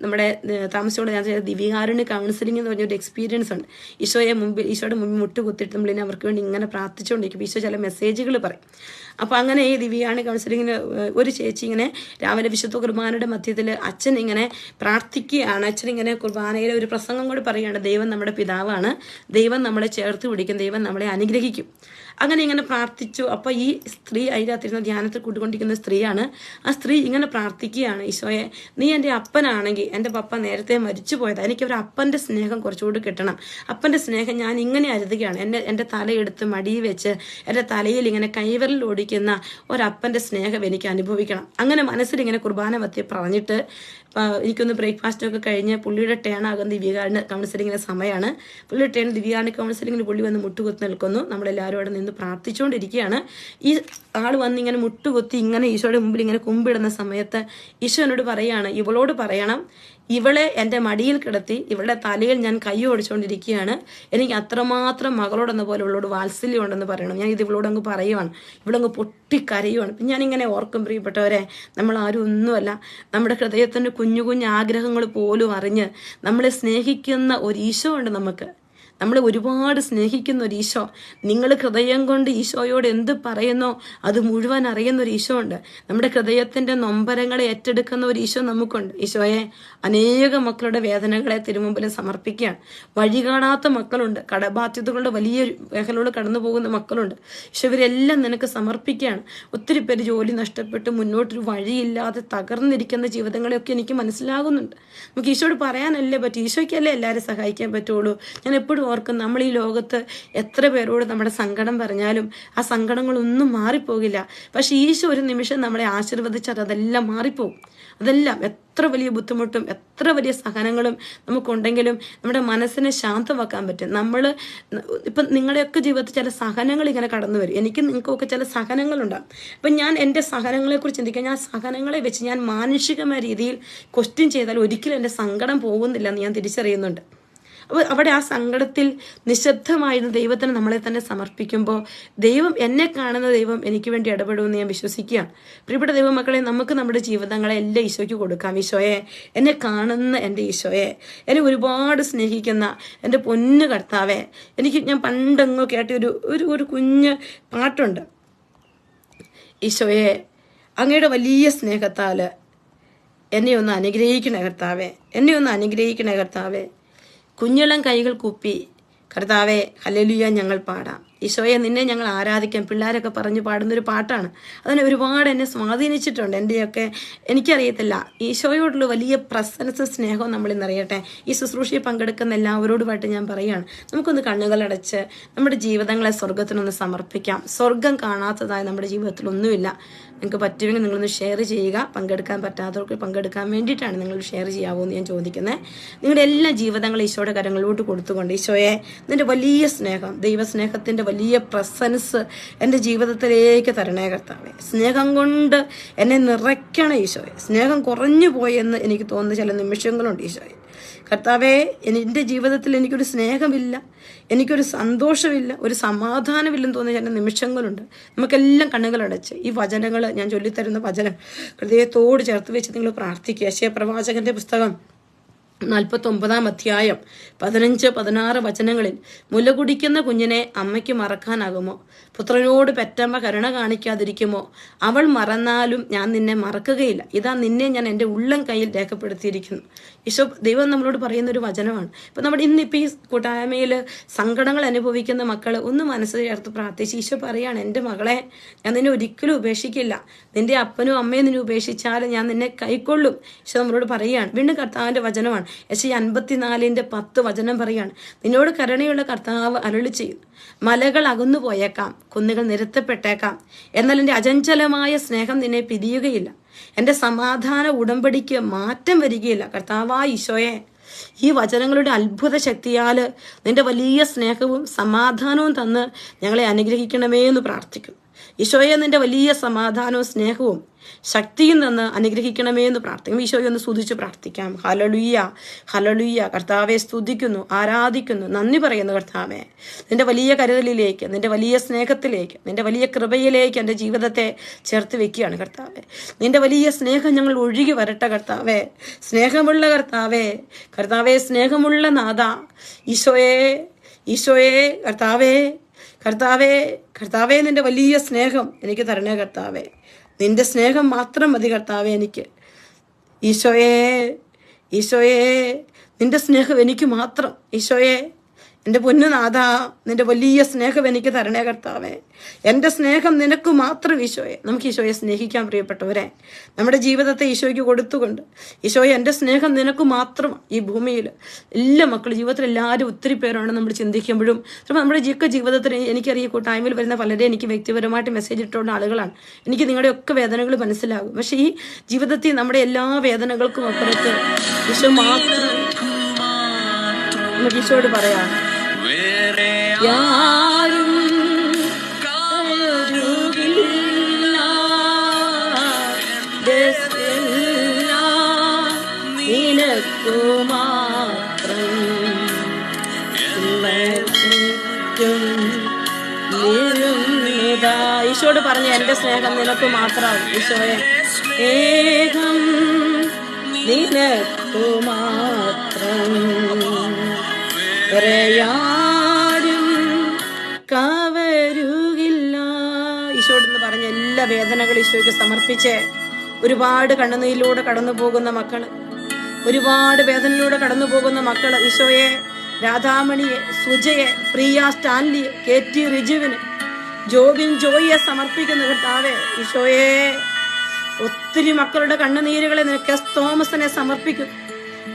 നമ്മുടെ താമസിച്ചോടെ ഞാൻ ദിവ്യകാരുണ്യ കൗൺസിലിംഗ് എന്ന് പറഞ്ഞൊരു എക്സ്പീരിയൻസ് ഉണ്ട്. ഈശോയുടെ മുമ്പിൽ മുട്ടുകുത്തിയിട്ട് നമ്മളിനെ അവർക്ക് വേണ്ടി ഇങ്ങനെ പ്രാർത്ഥിച്ചുകൊണ്ടിരിക്കും. ഈശോ ചില മെസ്സേജുകൾ പറയും. അപ്പോൾ അങ്ങനെ ഈ ദിവ്യാണി കൗൺസിലിങ്ങിന് ഒരു ചേച്ചി ഇങ്ങനെ രാവിലെ വിശുദ്ധ കുർബാനയുടെ മധ്യത്തിൽ അച്ഛൻ ഇങ്ങനെ പ്രാർത്ഥിക്കുകയാണ്. അച്ഛൻ ഇങ്ങനെ കുർബാനയിലെ ഒരു പ്രസംഗം കൂടി പറയുകയാണ്, ദൈവം നമ്മുടെ പിതാവാണ്, ദൈവം നമ്മളെ ചേർത്ത് പിടിക്കും, ദൈവം നമ്മളെ അനുഗ്രഹിക്കും. അങ്ങനെ ഇങ്ങനെ പ്രാർത്ഥിച്ചു. അപ്പോൾ ഈ സ്ത്രീ അതിനകത്തിരുന്ന ധ്യാനത്തിൽ കൂട്ടിക്കൊണ്ടിരിക്കുന്ന സ്ത്രീയാണ്. ആ സ്ത്രീ ഇങ്ങനെ പ്രാർത്ഥിക്കുകയാണ്, ഈശോയെ, നീ എൻ്റെ അപ്പനാണെങ്കിൽ, എൻ്റെ പപ്പ നേരത്തെ മരിച്ചു പോയതാണ്, എനിക്ക് ഒരു അപ്പൻ്റെ സ്നേഹം കുറച്ചുകൂടി കിട്ടണം. അപ്പൻ്റെ സ്നേഹം ഞാൻ ഇങ്ങനെ അരുതുകയാണ്. എൻ്റെ തലയെടുത്ത് മടിയിൽ വെച്ച് എൻ്റെ തലയിൽ ഇങ്ങനെ കൈവിരൽ ഓടിക്കുന്ന ഒരപ്പൻ്റെ സ്നേഹം എനിക്ക് അനുഭവിക്കണം. അങ്ങനെ മനസ്സിൽ ഇങ്ങനെ കുർബാന മധ്യേ പറഞ്ഞിട്ട് എനിക്കൊന്ന് ബ്രേക്ക്ഫാസ്റ്റൊക്കെ കഴിഞ്ഞ് പുള്ളിയുടെ ടേണാകുന്ന ദിവ്യകാരുണ്യ കൗൺസിലിങ്ങിൻ്റെ സമയമാണ്. പുള്ളിയുടെ ടേൺ ദിവ്യകാരുണ്യ കൗൺസിലിങ്ങിന് പുള്ളി വന്ന് മുട്ടുകുത്തി നിൽക്കുന്നു. നമ്മളെല്ലാവരും അവിടെ നിന്ന് പ്രാർത്ഥിച്ചുകൊണ്ടിരിക്കുകയാണ്. ഈ ആൾ വന്ന് ഇങ്ങനെ മുട്ടുകുത്തി ഇങ്ങനെ ഈശോയുടെ മുമ്പിൽ ഇങ്ങനെ കുമ്പിടുന്ന സമയത്ത് ഈശോ എന്നോട് പറയാണ്, ഇവളോട് പറയണം, ഇവളെ എൻ്റെ മടിയിൽ കിടത്തി ഇവളുടെ തലയിൽ ഞാൻ കൈ ഓടിച്ചുകൊണ്ടിരിക്കുകയാണ്, എനിക്ക് അത്രമാത്രം മകളോടെന്ന പോലെ ഇവളോട് വാത്സല്യം ഉണ്ടെന്ന് പറയണം. ഞാൻ ഇത് ഇവളോട് അങ്ങ് പറയുവാണ്. ഇവളങ്ങ് പൊട്ടിക്കരയുവാണ്. അപ്പം ഞാനിങ്ങനെ ഓർക്കും, പ്രിയപ്പെട്ടവരെ, നമ്മളാരും ഒന്നുമല്ല. നമ്മുടെ ഹൃദയത്തിൻ്റെ കുഞ്ഞു കുഞ്ഞു ആഗ്രഹങ്ങൾ പോലും അറിഞ്ഞ് നമ്മളെ സ്നേഹിക്കുന്ന ഒരു ഈശോ ഉണ്ട് നമുക്ക്. നമ്മളെ ഒരുപാട് സ്നേഹിക്കുന്ന ഒരു ഈശോ, നിങ്ങൾ ഹൃദയം കൊണ്ട് ഈശോയോട് എന്ത് പറയുന്നോ അത് മുഴുവൻ അറിയുന്ന ഒരു ഈശോ ഉണ്ട്. നമ്മുടെ ഹൃദയത്തിന്റെ നൊമ്പരങ്ങളെ ഏറ്റെടുക്കുന്ന ഒരു ഈശോ നമുക്കുണ്ട്. ഈശോയെ, അനേകം മക്കളുടെ വേദനകളെ തിരുമുമ്പിൽ സമർപ്പിക്കുകയാണ്. വഴി കാണാത്ത മക്കളുണ്ട്, കടബാധ്യതകളുടെ വലിയ മേഖലയോട് കടന്നു പോകുന്ന മക്കളുണ്ട്. ഈശോ, ഇവരെല്ലാം നിനക്ക് സമർപ്പിക്കുകയാണ്. ഒത്തിരി പേര് ജോലി നഷ്ടപ്പെട്ട് മുന്നോട്ടൊരു വഴിയില്ലാതെ തകർന്നിരിക്കുന്ന ജീവിതങ്ങളെയൊക്കെ എനിക്ക് മനസ്സിലാകുന്നുണ്ട്. നമുക്ക് ഈശോയോട് പറയാനല്ലേ പറ്റും, ഈശോയ്ക്കല്ലേ എല്ലാവരും സഹായിക്കാൻ പറ്റുള്ളൂ. ഞാൻ എപ്പോഴും ഓർക്കും, നമ്മൾ ഈ ലോകത്ത് എത്ര പേരോട് നമ്മുടെ സങ്കടം പറഞ്ഞാലും ആ സങ്കടങ്ങളൊന്നും മാറിപ്പോകില്ല. പക്ഷെ ഈശോ ഒരു നിമിഷം നമ്മളെ ആശീർവദിച്ചാൽ അതെല്ലാം മാറിപ്പോകും. അതെല്ലാം എത്ര വലിയ ബുദ്ധിമുട്ടും എത്ര വലിയ സഹനങ്ങളും നമുക്കുണ്ടെങ്കിലും നമ്മുടെ മനസ്സിനെ ശാന്തമാക്കാൻ പറ്റും. നമ്മൾ ഇപ്പം നിങ്ങളുടെയൊക്കെ ജീവിതത്തിൽ ചില സഹനങ്ങൾ ഇങ്ങനെ കടന്നു വരും. എനിക്ക് നിങ്ങൾക്കൊക്കെ ചില സഹനങ്ങളുണ്ടാകും. അപ്പം ഞാൻ എൻ്റെ സഹനങ്ങളെക്കുറിച്ച് ചിന്തിക്കാൻ, ഞാൻ സഹനങ്ങളെ വെച്ച് ഞാൻ മാനുഷികമായ രീതിയിൽ ക്വസ്റ്റ്യൻ ചെയ്താൽ ഒരിക്കലും എൻ്റെ സങ്കടം പോകുന്നില്ല എന്ന് ഞാൻ തിരിച്ചറിയുന്നുണ്ട്. അപ്പോൾ അവിടെ ആ സങ്കടത്തിൽ നിശബ്ദമായിരുന്ന ദൈവത്തിന് നമ്മളെ തന്നെ സമർപ്പിക്കുമ്പോൾ ദൈവം, എന്നെ കാണുന്ന ദൈവം എനിക്ക് വേണ്ടി ഇടപെടുമെന്ന് ഞാൻ വിശ്വസിക്കുകയാണ്. പ്രിയപ്പെട്ട ദൈവമക്കളെ, നമുക്ക് നമ്മുടെ ജീവിതങ്ങളെ എല്ലാം ഈശോയ്ക്ക് കൊടുക്കാം. ഈശോയെ, എന്നെ കാണുന്ന എൻ്റെ ഈശോയെ, എന്നെ ഒരുപാട് സ്നേഹിക്കുന്ന എൻ്റെ പൊന്നു കർത്താവേ, ഞാൻ പണ്ടെങ്ങോ കേട്ട ഒരു കുഞ്ഞ് പാട്ടുണ്ട്. ഈശോയെ, അങ്ങയുടെ വലിയ സ്നേഹത്താൽ എന്നെ ഒന്ന് അനുഗ്രഹിക്കണേ കർത്താവേ, എന്നെ ഒന്ന് അനുഗ്രഹിക്കണേ കർത്താവേ. കുഞ്ഞിളം കൈകൾ കൂപ്പി കർത്താവേ ഹല്ലേലൂയ ഞങ്ങൾ പാടാം. ഈശോയെ, നിന്നെ ഞങ്ങൾ ആരാധിക്കാം. പിള്ളേരൊക്കെ പറഞ്ഞു പാടുന്നൊരു പാട്ടാണ്. അതിനെ ഒരുപാട് എന്നെ സ്വാധീനിച്ചിട്ടുണ്ട്. എൻ്റെയൊക്കെ എനിക്കറിയത്തില്ല, ഈശോയോടുള്ള വലിയ പ്രസൻസ്, സ്നേഹവും നമ്മളിന്നറിയട്ടെ. ഈ ശുശ്രൂഷയിൽ പങ്കെടുക്കുന്ന എല്ലാവരോടുമായിട്ട് ഞാൻ പറയുകയാണ്, നമുക്കൊന്ന് കണ്ണുകളടച്ച് നമ്മുടെ ജീവിതങ്ങളെ സ്വർഗത്തിനൊന്ന് സമർപ്പിക്കാം. സ്വർഗം കാണാത്തതായി നമ്മുടെ ജീവിതത്തിലൊന്നുമില്ല. നിങ്ങൾക്ക് പറ്റുമെങ്കിൽ നിങ്ങളൊന്ന് ഷെയർ ചെയ്യുക. പങ്കെടുക്കാൻ പറ്റാത്തവർക്ക് പങ്കെടുക്കാൻ വേണ്ടിയിട്ടാണ് നിങ്ങൾ ഷെയർ ചെയ്യാവോ എന്ന് ഞാൻ ചോദിക്കുന്നത്. നിങ്ങളുടെ എല്ലാ ജീവിതങ്ങളും ഈശോയുടെ കരങ്ങളിലോട്ട് കൊടുത്തുകൊണ്ട്, ഈശോയെ, നിന്റെ വലിയ സ്നേഹം, ദൈവസ്നേഹത്തിൻ്റെ വലിയ പ്രസൻസ് എൻ്റെ ജീവിതത്തിലേക്ക് തരണേ കർത്താവേ. സ്നേഹം കൊണ്ട് എന്നെ നിറയ്ക്കണേ ഈശോയെ. സ്നേഹം കുറഞ്ഞു പോയെന്ന് എനിക്ക് തോന്നുന്ന ചില നിമിഷങ്ങളുണ്ട് ഈശോയെ. കർത്താവേ, എൻ്റെ ജീവിതത്തിൽ എനിക്കൊരു സ്നേഹമില്ല, എനിക്കൊരു സന്തോഷമില്ല, ഒരു സമാധാനമില്ലെന്ന് തോന്നിയ ചില നിമിഷങ്ങളുണ്ട്. നമുക്കെല്ലാം കണ്ണുകളടച്ച് ഈ വചനങ്ങൾ, ഞാൻ ചൊല്ലിത്തരുന്ന വചനം ഹൃദയത്തോട് ചേർത്ത് വെച്ച് നിങ്ങൾ പ്രാർത്ഥിക്കുക. യെശയ്യാ പ്രവാചകന്റെ പുസ്തകം 49 അധ്യായം 15-16 വചനങ്ങളിൽ, മുല കുടിക്കുന്ന കുഞ്ഞിനെ അമ്മയ്ക്ക് മറക്കാനാകുമോ? പുത്രനോട് പെറ്റമ്മ കരുണ കാണിക്കാതിരിക്കുമോ? അവൾ മറന്നാലും ഞാൻ നിന്നെ മറക്കുകയില്ല. ഇതാ നിന്നെ ഞാൻ എൻ്റെ ഉള്ളം കയ്യിൽ രേഖപ്പെടുത്തിയിരിക്കുന്നു. ഈശോ, ദൈവം നമ്മളോട് പറയുന്ന ഒരു വചനമാണ്. ഇപ്പം നമ്മുടെ ഇന്നിപ്പോൾ ഈ കൂട്ടായ്മയിൽ സങ്കടങ്ങൾ അനുഭവിക്കുന്ന മക്കൾ ഒന്ന് മനസ്സ് ചേർത്ത് പ്രാർത്ഥിച്ച് ഈശോ പറയാണ്, എൻ്റെ മകളെ, ഞാൻ നിന്നെ ഒരിക്കലും ഉപേക്ഷിക്കില്ല. നിന്റെ അപ്പനും അമ്മയും നിന്നെ ഉപേക്ഷിച്ചാലും ഞാൻ നിന്നെ കൈക്കൊള്ളും. ഈശോ നമ്മളോട് പറയുകയാണ്. വീണ്ടും കർത്താവിൻ്റെ വചനമാണ്. യെശയ്യാ 54:10 വചനം പറയാണ്, നിന്നോട് കരുണയുള്ള കർത്താവ് അരുളി ചെയ്യും, മലകൾ അകന്നു പോയേക്കാം, കുന്നുകൾ നിരത്തപ്പെട്ടേക്കാം, എന്നാൽ എൻ്റെ അചഞ്ചലമായ സ്നേഹം നിന്നെ പിരിയുകയില്ല, എൻ്റെ സമാധാന ഉടമ്പടിക്ക് മാറ്റം വരികയില്ല. കർത്താവായ ഈശോയെ, ഈ വചനങ്ങളുടെ അത്ഭുത ശക്തിയാൽ നിന്റെ വലിയ സ്നേഹവും സമാധാനവും തന്ന് ഞങ്ങളെ അനുഗ്രഹിക്കണമേ എന്ന് പ്രാർത്ഥിക്കുന്നു. ഈശോയെ, നിന്റെ വലിയ സമാധാനവും സ്നേഹവും ശക്തിയും തന്ന് അനുഗ്രഹിക്കണമേ എന്ന് പ്രാർത്ഥിക്കും. ഈശോയെ ഒന്ന് സ്തുതിച്ച് പ്രാർത്ഥിക്കാം. Hallelujah, hallelujah. കർത്താവെ സ്തുതിക്കുന്നു, ആരാധിക്കുന്നു, നന്ദി പറയുന്നു. കർത്താവെ, നിന്റെ വലിയ കരുതലിലേക്ക്, നിന്റെ വലിയ സ്നേഹത്തിലേക്ക്, നിന്റെ വലിയ കൃപയിലേക്ക് എൻ്റെ ജീവിതത്തെ ചേർത്ത് വെക്കുകയാണ്. കർത്താവെ, നിന്റെ വലിയ സ്നേഹം ഞങ്ങൾ ഒഴുകി വരട്ടെ. കർത്താവെ, സ്നേഹമുള്ള കർത്താവെ, കർത്താവെ, സ്നേഹമുള്ള നാഥ, ഈശോയെ, ഈശോയെ, കർത്താവെ, കർത്താവെ, കർത്താവെ, നിന്റെ വലിയ സ്നേഹം എനിക്ക് തരണേ കർത്താവെ. നിന്റെ സ്നേഹം മാത്രം മതി കർത്താവെ എനിക്ക്. ഈശോയെ, ഈശോയെ, നിന്റെ സ്നേഹം എനിക്ക് മാത്രം. ഈശോയെ, എൻ്റെ പൊന്നുനാഥ, നിന്റെ വലിയ സ്നേഹം എനിക്ക് തരണേ കർത്താവേ. എൻ്റെ സ്നേഹം നിനക്ക് മാത്രം ഈശോയെ. നമുക്ക് ഈശോയെ സ്നേഹിക്കാൻ പ്രിയപ്പെട്ടവരെ, നമ്മുടെ ജീവിതത്തെ ഈശോയ്ക്ക് കൊടുത്തുകൊണ്ട്, ഈശോയെ, എൻ്റെ സ്നേഹം നിനക്ക് മാത്രമാണ്. ഈ ഭൂമിയിൽ എല്ലാ മക്കളും, ജീവിതത്തിൽ എല്ലാവരും ഒത്തിരി പേരാണ് നമ്മൾ ചിന്തിക്കുമ്പോഴും, ചിലപ്പോൾ നമ്മുടെ ജീവിതത്തിൽ എനിക്കറിയാം, കൂട്ടായ്മയിൽ വരുന്ന പലരെ എനിക്ക് വ്യക്തിപരമായിട്ട് മെസ്സേജ് ഇട്ടുള്ള ആളുകളാണ്. എനിക്ക് നിങ്ങളുടെയൊക്കെ വേദനകൾ മനസ്സിലാകും. പക്ഷേ ഈ ജീവിതത്തിൽ നമ്മുടെ എല്ലാ വേദനകൾക്കും അപ്പുറത്ത് ഈശോ മാത്രം. നമുക്ക് ഈശോയോട് പറയാം, യാരും നിനക്കു മാത്രം ഈശോയോട് പറഞ്ഞു, എൻ്റെ സ്നേഹം നിനക്ക് മാത്രം. ഈശോയെ, സ്നേഹം നിനക്കു മാത്രം. വേദനകൾ ഈശോയ്ക്ക് സമർപ്പിച്ച്. ഒരുപാട് കണ്ണുനീരിലൂടെ കടന്നു പോകുന്ന മക്കള്, ഒരുപാട് വേദനയിലൂടെ കടന്നു പോകുന്ന മക്കള് ഈശോയെ, രാധാമണിയെ, സുജയെ, പ്രിയ സ്റ്റാൻലിയെ, KT റിജുവിന്, ജോബിൻ ജോയിയെ സമർപ്പിക്കുന്ന കർത്താവേ ഈശോയെ. ഒത്തിരി മക്കളുടെ കണ്ണുനീരുകളെ കെസ് തോമസിനെ സമർപ്പിക്കും,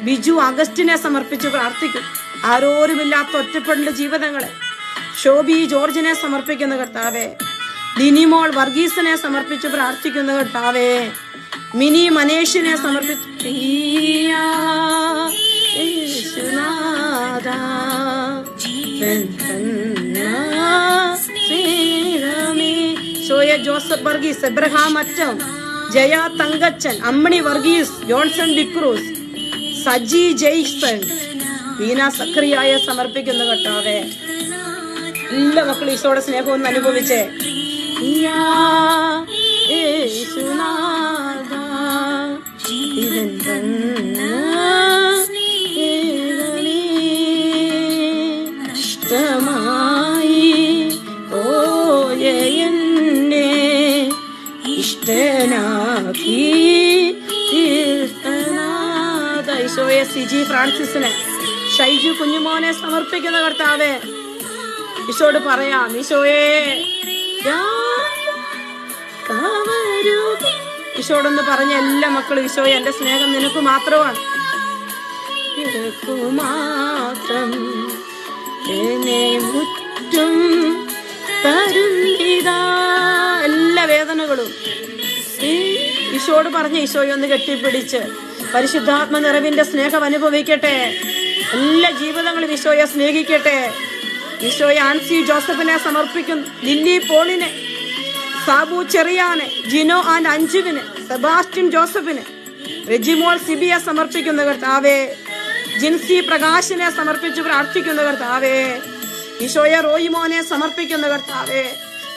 ബിജു അഗസ്റ്റിനെ സമർപ്പിച്ച് പ്രാർത്ഥിക്കും. ആരോരുമില്ലാത്ത ഒറ്റപ്പെടേണ്ട ജീവിതങ്ങളെ ശോഭി ജോർജിനെ സമർപ്പിക്കുന്ന കർത്താവേ, ലിനിമോൾ വർഗീസിനെ സമർപ്പിച്ച് പ്രാർത്ഥിക്കുന്ന കർത്താവേ, മിനി മനേഷിനെ സമർപ്പിച്ച് ജോസഫ് വർഗീസ്, എബ്രഹാം അറ്റം, ജയ തങ്കച്ചൻ, അമ്മണി വർഗീസ്, ജോൺസൺ ഡിക്രൂസ്, സജി ജെയ്സൺ, വീണ സക്രിയായെ സമർപ്പിക്കുന്ന കർത്താവേ. എല്ലാ മക്കളും ഈശോയുടെ സ്നേഹം ഒന്ന് അനുഭവിച്ചേ. ഈശോയെ സിജി ഫ്രാൻസിസിനെ, ഷൈജു കുഞ്ഞുമോനെ സമർപ്പിക്കുന്ന കർത്താവേ. ഈശോട് പറയാം, ഈശോയെ ഈശോടൊന്ന് പറഞ്ഞ എല്ലാ മക്കളും, ഈശോയെ എന്റെ സ്നേഹം നിനക്ക് മാത്രമാണ്, നിനക്ക് മാത്രം മുറ്റും തരുന്നിതാ. എല്ലാ വേദനകളും ഈശോട് പറഞ്ഞ ഈശോയെ ഒന്ന് കെട്ടിപ്പിടിച്ച് പരിശുദ്ധാത്മ നിറവിന്റെ സ്നേഹം അനുഭവിക്കട്ടെ. എല്ലാ ജീവിതങ്ങളും ഈശോയെ സ്നേഹിക്കട്ടെ. ഈശോയെ ആൻസി ജോസഫിനെ സമർപ്പിക്കുന്നു, ലില്ലി പോളിനെ, സാബു ചെറിയാനെ, ജിനോ ആൻഡ് അഞ്ജുവിന്, സെബാസ്റ്റ്യൻ ജോസഫിന്, റെജിമോൾ സിബിയെ സമർപ്പിക്കുന്ന കർത്താവേ. ജിൻസി പ്രകാശിനെ സമർപ്പിച്ച് പ്രാർത്ഥിക്കുന്ന കർത്താവേ. ഈശോയെ റോയിമോനെ സമർപ്പിക്കുന്ന കർത്താവേ.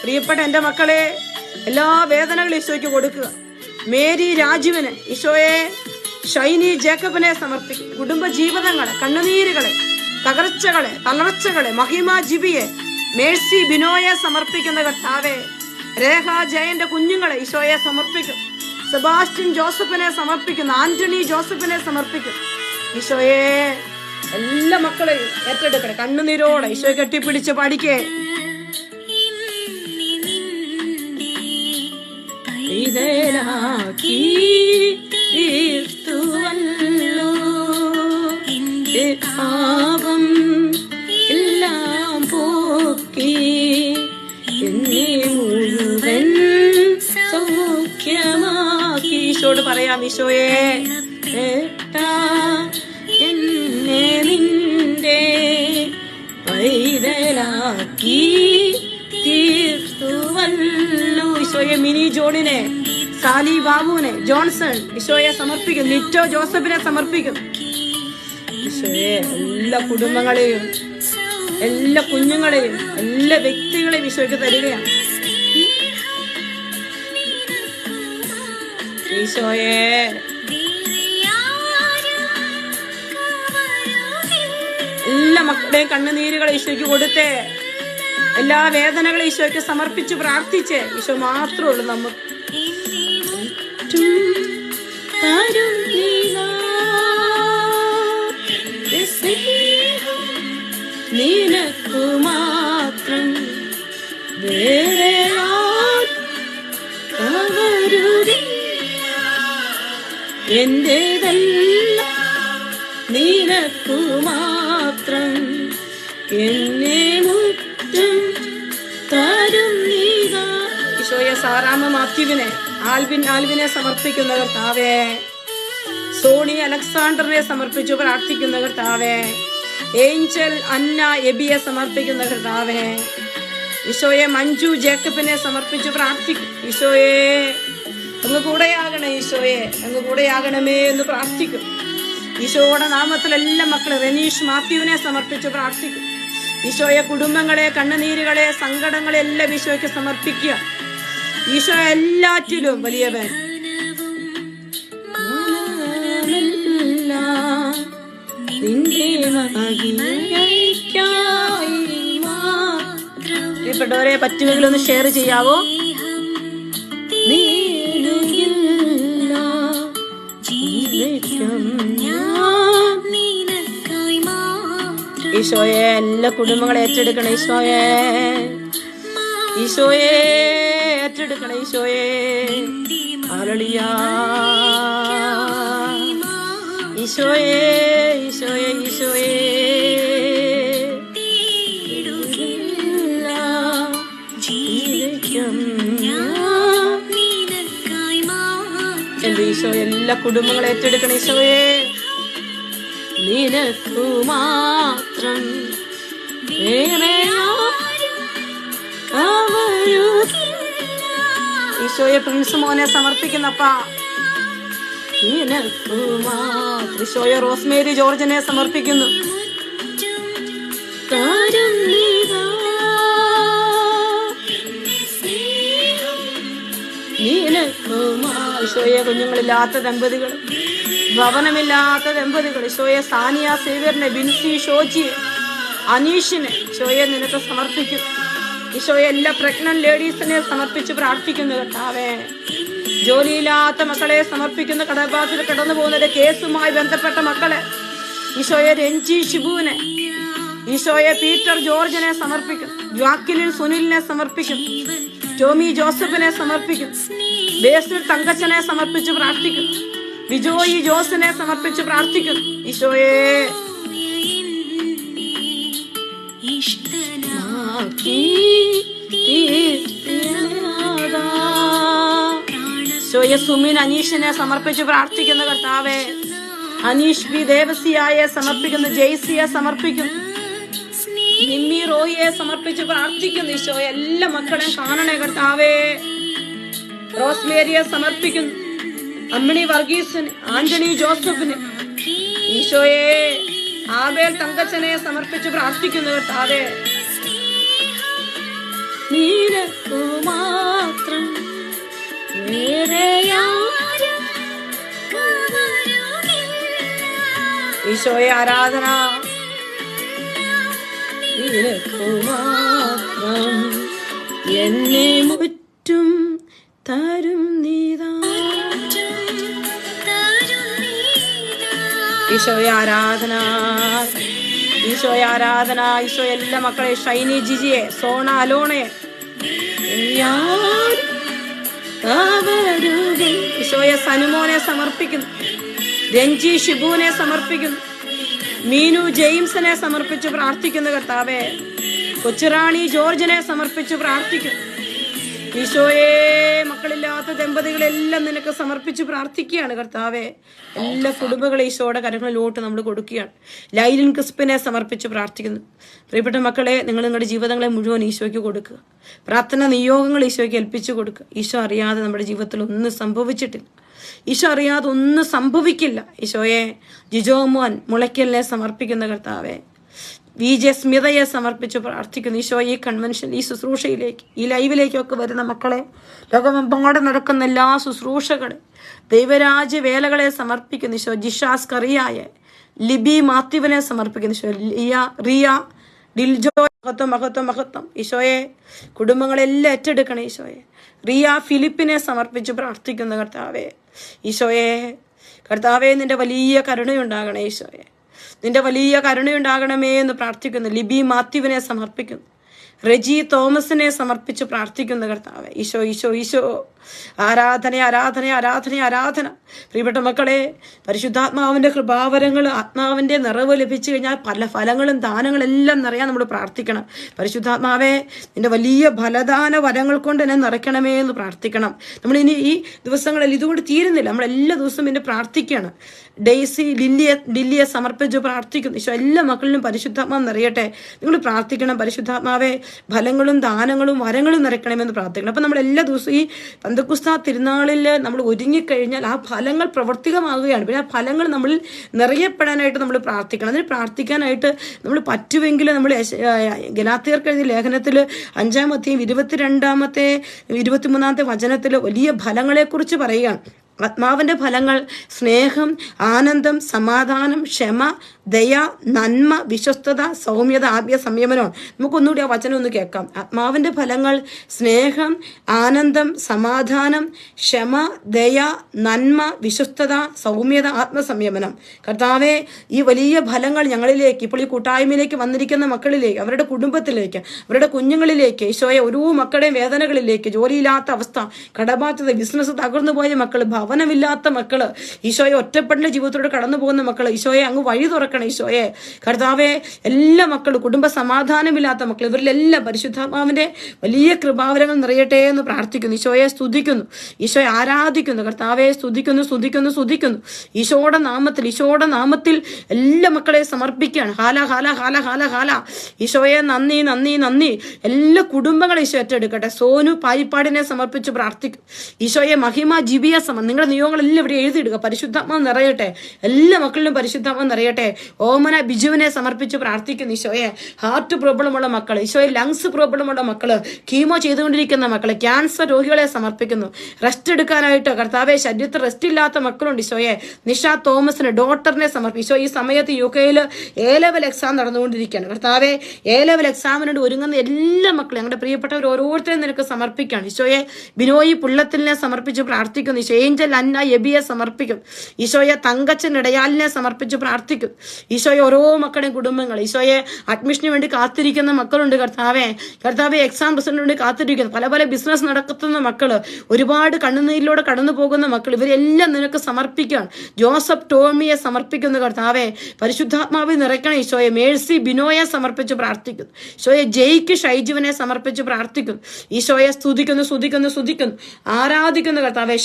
പ്രിയപ്പെട്ട എൻ്റെ മക്കളെ, എല്ലാ വേദനകളും ഈശോയ്ക്ക് കൊടുക്കുക. മേരി രാജുവിന്, ഈശോയെ ഷൈനി ജേക്കബിനെ സമർപ്പിക്കും. കുടുംബ ജീവിതങ്ങളെ, കണ്ണുനീരുകളെ, തകർച്ചകളെ, തളർച്ചകളെ, മഹിമ ജിബിയെ, മേഴ്സി ബിനോയെ സമർപ്പിക്കുന്ന കർത്താവേ. രേഖ ജയന്റെ കുഞ്ഞുങ്ങളെ ഈശോയെ സമർപ്പിക്കും. സെബാസ്റ്റ്യൻ ജോസഫിനെ സമർപ്പിക്കുന്നു, ആന്റണി ജോസഫിനെ സമർപ്പിക്കും. ഈശോയെ എല്ലാ മക്കളെയും ഏറ്റെടുക്കണേ. കണ്ണുനീരോടെ ഈശോയെ കെട്ടിപ്പിടിച്ച് പാടിക്കേ. പാപം എല്ലാം പോക്കി എന്നെ മുഴുവൻ സൗഖ്യമാക്കി. ഈശോട് പറയാം, ഈശോയെ എന്നെ നിന്റെ പൈതലാക്കി തീർത്തുവല്ലോ. ഈശോയെ മിനി ജോണിനെ, സാലി ബാബുവിനെ, ജോൺസൺ ഈശോയെ സമർപ്പിക്കും. ലിറ്റോ ജോസഫിനെ സമർപ്പിക്കും. ഈശോയെ എല്ലാ കുടുംബങ്ങളെയും, എല്ലാ കുഞ്ഞുങ്ങളെയും, എല്ലാ വ്യക്തികളെയും ഈശോയ്ക്ക് തരികയാണ്. ഈശോയെ എല്ലാ മക്കളുടെയും കണ്ണുനീരുകളെ ഈശോയ്ക്ക് കൊടുത്തേ. എല്ലാ വേദനകളും ഈശോയ്ക്ക് സമർപ്പിച്ച് പ്രാർത്ഥിച്ച്. ഈശോ മാത്രമേ ഉള്ളൂ നമുക്ക്. നിനക്കു മാത്രം വേറെ എന്റേതല്ല, നിനക്കു മാത്രം എന്നെ മുറ്റും തരും നീതാ. ഈശോയെ സാറാമ മാത്യുവിനെ, ആൽവിനെ സമർപ്പിക്കുന്ന കർത്താവേ. സോണി അലക്സാണ്ടറിനെ സമർപ്പിച്ചു പ്രാർത്ഥിക്കുന്ന കർത്താവേ. ഏഞ്ചൽ അന്ന എബിയെ സമർപ്പിക്കുന്ന കർത്താവേ. ഈശോയെ മഞ്ജു ജേക്കബിനെ സമർപ്പിച്ചു പ്രാർത്ഥിക്കും. ഈശോയെ അങ്ങ് കൂടെയാകണേ, ഈശോയെ അങ്ങ് കൂടെയാകണമേ എന്ന് പ്രാർത്ഥിക്കും. ഈശോയുടെ നാമത്തിൽ എല്ലാ മക്കളും റെനീഷ് മാത്യുവിനെ സമർപ്പിച്ചു പ്രാർത്ഥിക്കും. ഈശോയെ കുടുംബങ്ങളെ, കണ്ണുനീരുകളെ, സങ്കടങ്ങളെ എല്ലാം ഈശോയ്ക്ക് സമർപ്പിക്കുക. ഈശോ എല്ലാറ്റിലും വലിയവൻ. പ്രിയപ്പെട്ടവരെ, പറ്റുമെങ്കിൽ ഒന്ന് ഷെയർ ചെയ്യാവോ? നീ ഈശോയെ എല്ലാ കുടുംബങ്ങളെ ഏറ്റെടുക്കണം ഈശോയെ. ഈശോയെ ഏറ്റെടുക്കണം ഈശോയെ. ഹല്ലേലൂയ. ഈശോയെ ഈശോയെ ഈശോയെ എന്റെ ഈശോ എല്ലാ കുടുംബങ്ങളെ ഏറ്റെടുക്കണം ഈശോയെ. നിനക്കു മാത്രം ഈശോയെ പ്രിൻസ് മോനെ സമർപ്പിക്കുന്നപ്പാ. നിനക്കു മാത്രം ഈശോയെ റോസ്മേരി ജോർജിനെ സമർപ്പിക്കുന്നു. ഈശോയെ കുഞ്ഞുങ്ങളില്ലാത്ത ദമ്പതികൾ, ഭവനമില്ലാത്ത ദമ്പതികൾ, ഈശോയെ സാനിയ സേവ്യറിനെ, ബിൻസി, ഷോജി, അനീഷിനെ ഈശോയെ നിനക്ക് സമർപ്പിക്കും. ഈശോയെ എല്ലാ പ്രഗ്നന്റ് ലേഡീസിനെ സമർപ്പിച്ച് പ്രാർത്ഥിക്കുന്നു കർത്താവേ. ജോലിയില്ലാത്ത മക്കളെ സമർപ്പിക്കുന്ന, കടബാധ്യത കടന്നു പോകുന്നതിന്റെ കേസുമായി ബന്ധപ്പെട്ട മക്കളെ ഈശോയെ, രഞ്ജി ഷിബുവിനെ ഈശോയെ, പീറ്റർ ജോർജിനെ സമർപ്പിക്കും. ജാക്കിലിൻ സുനിലിനെ സമർപ്പിക്കും. ടോമി ജോസഫിനെ സമർപ്പിക്കും. ബേസിൽ തങ്കച്ചനെ സമർപ്പിച്ച് പ്രാർത്ഥിക്കും. വിജോയി ജോസിനെ സമർപ്പിച്ച് പ്രാർത്ഥിക്കും. ഈശോയെ ഈശോയെ സുമിൻ അനീഷിനെ സമർപ്പിച്ച് പ്രാർത്ഥിക്കുന്ന കർത്താവേ. അനീഷ് ബി ദേവസിയായെ സമർപ്പിക്കുന്നു. ജെയ്സിയെ സമർപ്പിക്കുന്നു. നിമ്മി റോയിയെ സമർപ്പിച്ച് പ്രാർത്ഥിക്കുന്നു. ഈശോയെ എല്ലാ മക്കളെയും കാണണേ കർത്താവേ. റോസ്മേരിയെ സമർപ്പിക്കുന്നു. അമ്മിണി വർഗീസിന്, ആന്റണി ജോസഫിന് ഈശോയെ, ആബേൽ തങ്കച്ചനെ സമർപ്പിച്ച് പ്രാർത്ഥിക്കുന്നു കർത്താവേ. നിനക്കു മാത്രം ഈശോയെ ആരാധന. നിനക്കു മാത്രം എന്നെ മുറ്റും തരും നീതാ. ഈശോയെ ആരാധന, ഈശോയെ ആരാധന. ഈശോ എല്ലാ മക്കളെ, ഷൈനി ജിജിയെ, സോണ അലോണയെ ഈശോയെ സനുമോനെ സമർപ്പിക്കുന്നു. രഞ്ജി ഷിബുവിനെ സമർപ്പിക്കുന്നു. മീനു ജെയിംസിനെ സമർപ്പിച്ച് പ്രാർത്ഥിക്കുന്നു കർത്താവേ. കൊച്ചുറാണി ജോർജിനെ സമർപ്പിച്ച് പ്രാർത്ഥിക്കുന്നു. ഈശോയെ മക്കളില്ലാത്ത ദമ്പതികളെല്ലാം നിനക്ക് സമർപ്പിച്ച് പ്രാർത്ഥിക്കുകയാണ് കർത്താവേ. എല്ലാ കുടുംബങ്ങളെ ഈശോയുടെ കരങ്ങളിലോട്ട് നമ്മൾ കൊടുക്കുകയാണ്. ലൈലിൻ ക്രിസ്പിനെ സമർപ്പിച്ച് പ്രാർത്ഥിക്കുന്നു. പ്രിയപ്പെട്ട മക്കളെ, നിങ്ങൾ നിങ്ങളുടെ ജീവിതങ്ങളെ മുഴുവൻ ഈശോയ്ക്ക് കൊടുക്കുക. പ്രാർത്ഥന നിയോഗങ്ങൾ ഈശോയ്ക്ക് ഏൽപ്പിച്ചു കൊടുക്കുക. ഈശോ അറിയാതെ നമ്മുടെ ജീവിതത്തിൽ ഒന്നും സംഭവിച്ചിട്ടില്ല. ഈശോ അറിയാതെ ഒന്നും സംഭവിക്കില്ല. ഈശോയെ ജിജോ മോൻ മുളയ്ക്കലിനെ സമർപ്പിക്കുന്ന കർത്താവേ. വി ജെ സ്മിതയെ സമർപ്പിച്ച് പ്രാർത്ഥിക്കുന്നു. ഈശോ ഈ കൺവെൻഷൻ, ഈ ശുശ്രൂഷയിലേക്ക്, ഈ ലൈവിലേക്കൊക്കെ വരുന്ന മക്കളെ, ലോകമെമ്പാടും നടക്കുന്ന എല്ലാ ശുശ്രൂഷകളെ, ദൈവരാജ്യ വേലകളെ സമർപ്പിക്കുന്നു. ഈശോ ജിഷാസ് കറിയായെ, ലിബി മാത്യുവിനെ സമർപ്പിക്കുന്നു. ഈശോ റിയ ഡിൽജോ, മഹത്വം മഹത്വം മഹത്വം. ഈശോയെ കുടുംബങ്ങളെല്ലാം ഏറ്റെടുക്കണേ. ഈശോയെ റിയ ഫിലിപ്പിനെ സമർപ്പിച്ച് പ്രാർത്ഥിക്കുന്ന കർത്താവേ. ഈശോയെ കർത്താവേ, നിന്റെ വലിയ കരുണയുണ്ടാകണേ. ഈശോയെ നിന്റെ വലിയ കരുണയുണ്ടാകണമേ എന്ന് പ്രാർത്ഥിക്കുന്നു. ലിബി മാത്യുവിനെ സമർപ്പിക്കുന്നു. റെജി തോമസിനെ സമർപ്പിച്ച് പ്രാർത്ഥിക്കുന്ന കർത്താവേ. ഈശോ ഈശോ ഈശോ ആരാധന ആരാധന ആരാധന ആരാധന. പ്രിയപ്പെട്ട മക്കളെ, പരിശുദ്ധാത്മാവിന്റെ കൃപാവരങ്ങൾ, ആത്മാവിന്റെ നിറവ് ലഭിച്ചു കഴിഞ്ഞാൽ പല ഫലങ്ങളും ദാനങ്ങളെല്ലാം നിറയാൻ നമ്മൾ പ്രാർത്ഥിക്കണം. പരിശുദ്ധാത്മാവേ, നിന്റെ വലിയ ഫലദാന വരങ്ങൾ കൊണ്ട് എന്നെ നിറയ്ക്കണമേ എന്ന് പ്രാർത്ഥിക്കണം. നമ്മളിനി ഈ ദിവസങ്ങളിൽ ഇതുകൊണ്ട് തീരുന്നില്ല, നമ്മൾ എല്ലാ ദിവസവും എന്നെ പ്രാർത്ഥിക്കുകയാണ്. ഡെയ്സി ലില്ലിയെ സമർപ്പിച്ച് പ്രാർത്ഥിക്കുന്നു. ഈശോ എല്ലാ മക്കളിലും പരിശുദ്ധാത്മാവ് നിറയട്ടെ. നിങ്ങൾ പ്രാർത്ഥിക്കണം. പരിശുദ്ധാത്മാവെ, ഫലങ്ങളും ദാനങ്ങളും വരങ്ങളും നിറയ്ക്കണമെന്ന് പ്രാർത്ഥിക്കണം. അപ്പം നമ്മൾ എല്ലാ ദിവസവും ഈ പന്തക്കുസ്താ തിരുനാളിൽ നമ്മൾ ഒരുങ്ങിക്കഴിഞ്ഞാൽ ആ ഫലങ്ങൾ പ്രവർത്തികമാകുകയാണ്. പിന്നെ ആ ഫലങ്ങൾ നമ്മളിൽ നിറയപ്പെടാനായിട്ട് നമ്മൾ പ്രാർത്ഥിക്കണം. അതിന് പ്രാർത്ഥിക്കാനായിട്ട് നമ്മൾ പറ്റുമെങ്കിൽ നമ്മൾ ഗലാത്യർക്ക് എഴുതിയ ലേഖനത്തിൽ 5-ാം അധ്യായം 22-ാമത്തെ 23-ാമത്തെ വചനത്തിൽ വലിയ ഫലങ്ങളെക്കുറിച്ച് പറയുകയാണ്. ആത്മാവിൻ്റെ ഫലങ്ങൾ സ്നേഹം, ആനന്ദം, സമാധാനം, ക്ഷമ, ദയ, നന്മ, വിശ്വസ്തത, സൗമ്യത, ആത്മീയ സംയമനം. നമുക്കൊന്നുകൂടി ആ വചനം ഒന്ന് കേൾക്കാം. ആത്മാവിൻ്റെ ഫലങ്ങൾ സ്നേഹം, ആനന്ദം, സമാധാനം, ക്ഷമ, ദയ, നന്മ, വിശ്വസ്തത, സൗമ്യത, ആത്മസംയമനം. കർത്താവെ, ഈ വലിയ ഫലങ്ങൾ ഞങ്ങളിലേക്ക്, ഇപ്പോൾ ഈ കൂട്ടായ്മയിലേക്ക് വന്നിരിക്കുന്ന മക്കളിലേക്ക്, അവരുടെ കുടുംബത്തിലേക്ക്, അവരുടെ കുഞ്ഞുങ്ങളിലേക്ക്, ഈശോയെ ഓരോ മക്കളുടെയും വേദനകളിലേക്ക്, ജോലിയില്ലാത്ത അവസ്ഥ, കടബാധ്യത, ബിസിനസ് തകർന്നു പോയ മക്കള്, ഭവനമില്ലാത്ത മക്കള്, ഈശോയെ ഒറ്റപ്പെട്ട ജീവിതത്തോടെ കടന്നു പോകുന്ന മക്കള്, ഈശോയെ അങ്ങ് വഴി തുറക്കണം ഈശോയെ. കർത്താവെ, എല്ലാ മക്കളും, കുടുംബ സമാധാനമില്ലാത്ത മക്കൾ, ഇവരിലെല്ലാം പരിശുദ്ധാത്മാവിന്റെ വലിയ കൃപാവരങ്ങൾ നിറയട്ടെ എന്ന് പ്രാർത്ഥിക്കുന്നു. ഈശോയെ സ്തുതിക്കുന്നു, ഈശോയെ ആരാധിക്കുന്നു. കർത്താവെ, സ്തുതിക്കുന്നു, സ്തുതിക്കുന്നു, സ്തുതിക്കുന്നു. ഈശോയുടെ നാമത്തിൽ എല്ലാ മക്കളെ സമർപ്പിക്കുകയാണ്. ഹാല ഹാല ഹാല ഹാല ഹാല. ഈശോയെ നന്ദി, നന്ദി, നന്ദി. എല്ലാ കുടുംബങ്ങളെ ഈശോ ഏറ്റെടുക്കട്ടെ. സോനു പായിപ്പാടിനെ സമർപ്പിച്ച് പ്രാർത്ഥിക്കും. ഈശോയെ മഹിമ ജിബിയ നിങ്ങളുടെ നിയോഗങ്ങളെല്ലാം ഇവിടെ എഴുതിയിടുക. പരിശുദ്ധാത്മാവ് നിറയട്ടെ, എല്ലാ മക്കളിലും പരിശുദ്ധാത്മാവ് നിറയട്ടെ. ഓമന ബിജുവിനെ സമർപ്പിച്ച് പ്രാർത്ഥിക്കുന്നു. ഈശോയെ ഹാർട്ട് പ്രോബ്ലമുള്ള മക്കൾ, ഈശോയെ ലങ്സ് പ്രോബ്ലമുള്ള മക്കള്, കീമോ ചെയ്തുകൊണ്ടിരിക്കുന്ന മക്കള്, ക്യാൻസർ രോഗികളെ സമർപ്പിക്കുന്നു. റെസ്റ്റ് എടുക്കാനായിട്ട് കർത്താവെ, ശരീരത്തിൽ റെസ്റ്റ് ഇല്ലാത്ത മക്കളുണ്ട്. ഈശോയെ നിഷ തോമസിന് ഡോക്ടറിനെ സമർപ്പിച്ചു. ഈശോ, ഈ സമയത്ത് UK-യിൽ A-level എക്സാം നടന്നുകൊണ്ടിരിക്കുകയാണ്. കർത്താവെ, A-level എക്സാമിനോട് ഒരുങ്ങുന്ന എല്ലാ മക്കളും, ഞങ്ങളുടെ പ്രിയപ്പെട്ടവർ ഓരോരുത്തരും നിനക്ക് സമർപ്പിക്കുകയാണ്. ഈശോയെ ബിനോയി പുള്ളത്തിലിനെ സമർപ്പിച്ച് പ്രാർത്ഥിക്കുന്നു. ഈശോ ഏഞ്ചൽ അന്ന എബിയെ സമർപ്പിക്കും. ഈശോയെ തങ്കച്ചൻ ഇടയാലിനെ സമർപ്പിച്ച് പ്രാർത്ഥിക്കും. ഈശോയെ ഓരോ മക്കളുടെയും കുടുംബങ്ങൾ, ഈശോയെ അഡ്മിഷന് വേണ്ടി കാത്തിരിക്കുന്ന മക്കളുണ്ട്. കർത്താവെ എക്സാം റിസൾട്ടിന് വേണ്ടി കാത്തിരിക്കുന്നു. പല പല ബിസിനസ് നടത്തുന്ന മക്കള്, ഒരുപാട് കണ്ണുനീരിലൂടെ കടന്നു പോകുന്ന മക്കൾ, ഇവരെല്ലാം നിനക്ക് സമർപ്പിക്കുകയാണ്. ജോസഫ് ടോമിയെ സമർപ്പിക്കുന്നു. കർത്താവെ, പരിശുദ്ധാത്മാവിൽ നിറയ്ക്കണം. ഈശോയെ മേഴ്സി ബിനോയെ സമർപ്പിച്ച് പ്രാർത്ഥിക്കുന്നു. ഈശോയെ ജയ്ക്ക് ഷൈജുവിനെ സമർപ്പിച്ച് പ്രാർത്ഥിക്കുന്നു. ഈശോയെ സ്തുതിക്കുന്നു, സ്തുതിക്കുന്നു, സ്തുതിക്കുന്നു, ആരാധിക്കുന്നു. കർത്താവെ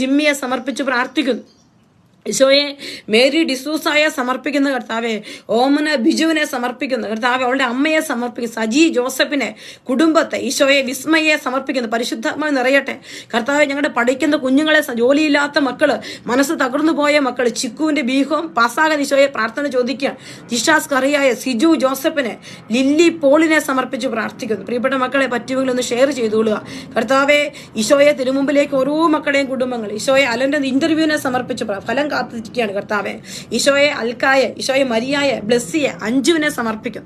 ജിമ്മിയെ സമർപ്പിച്ച് പ്രാർത്ഥിക്കുന്നു. ഈശോയെ മേരി ഡിസൂസായെ സമർപ്പിക്കുന്ന. കർത്താവെ ഓമന ബിജുവിനെ സമർപ്പിക്കുന്നു. കർത്താവെ അവളുടെ അമ്മയെ സമർപ്പിക്കുന്നു. സജി ജോസഫിനെ, കുടുംബത്തെ, ഈശോയെ വിസ്മയെ സമർപ്പിക്കുന്നു. പരിശുദ്ധാത്മാവ് നിറയട്ടെ. കർത്താവെ, ഞങ്ങളുടെ പഠിക്കുന്ന കുഞ്ഞുങ്ങളെ, ജോലിയില്ലാത്ത മക്കള്, മനസ്സ് തകർന്നു പോയ മക്കള്, ചിക്കുവിന്റെ ബീഹോം പാസ്സാകാൻ ഈശോയെ പ്രാർത്ഥന ചോദിക്കുകയാണ്. ജിഷാസ് കറിയായ സിജു ജോസഫിനെ, ലില്ലി പോളിനെ സമർപ്പിച്ച് പ്രാർത്ഥിക്കുന്നു. പ്രിയപ്പെട്ട മക്കളെ, പറ്റുമെങ്കിലൊന്ന് ഷെയർ ചെയ്തുകൊള്ളുക. കർത്താവെ, ഈശോയെ തിരുമുമ്പിലേക്ക് ഓരോ മക്കളുടെയും കുടുംബങ്ങൾ, ഈശോയെ അലന്റെ ഇന്റർവ്യൂവിനെ സമർപ്പിച്ച് ഫലം കാത്തിരിക്കുകയാണ്. കർത്താവെ, ഈശോയെ അൽക്കായെ, ഈശോയെ മരിയായെ, ബ്ലെസ്സിയെ, അഞ്ജുവിനെ സമർപ്പിക്കും.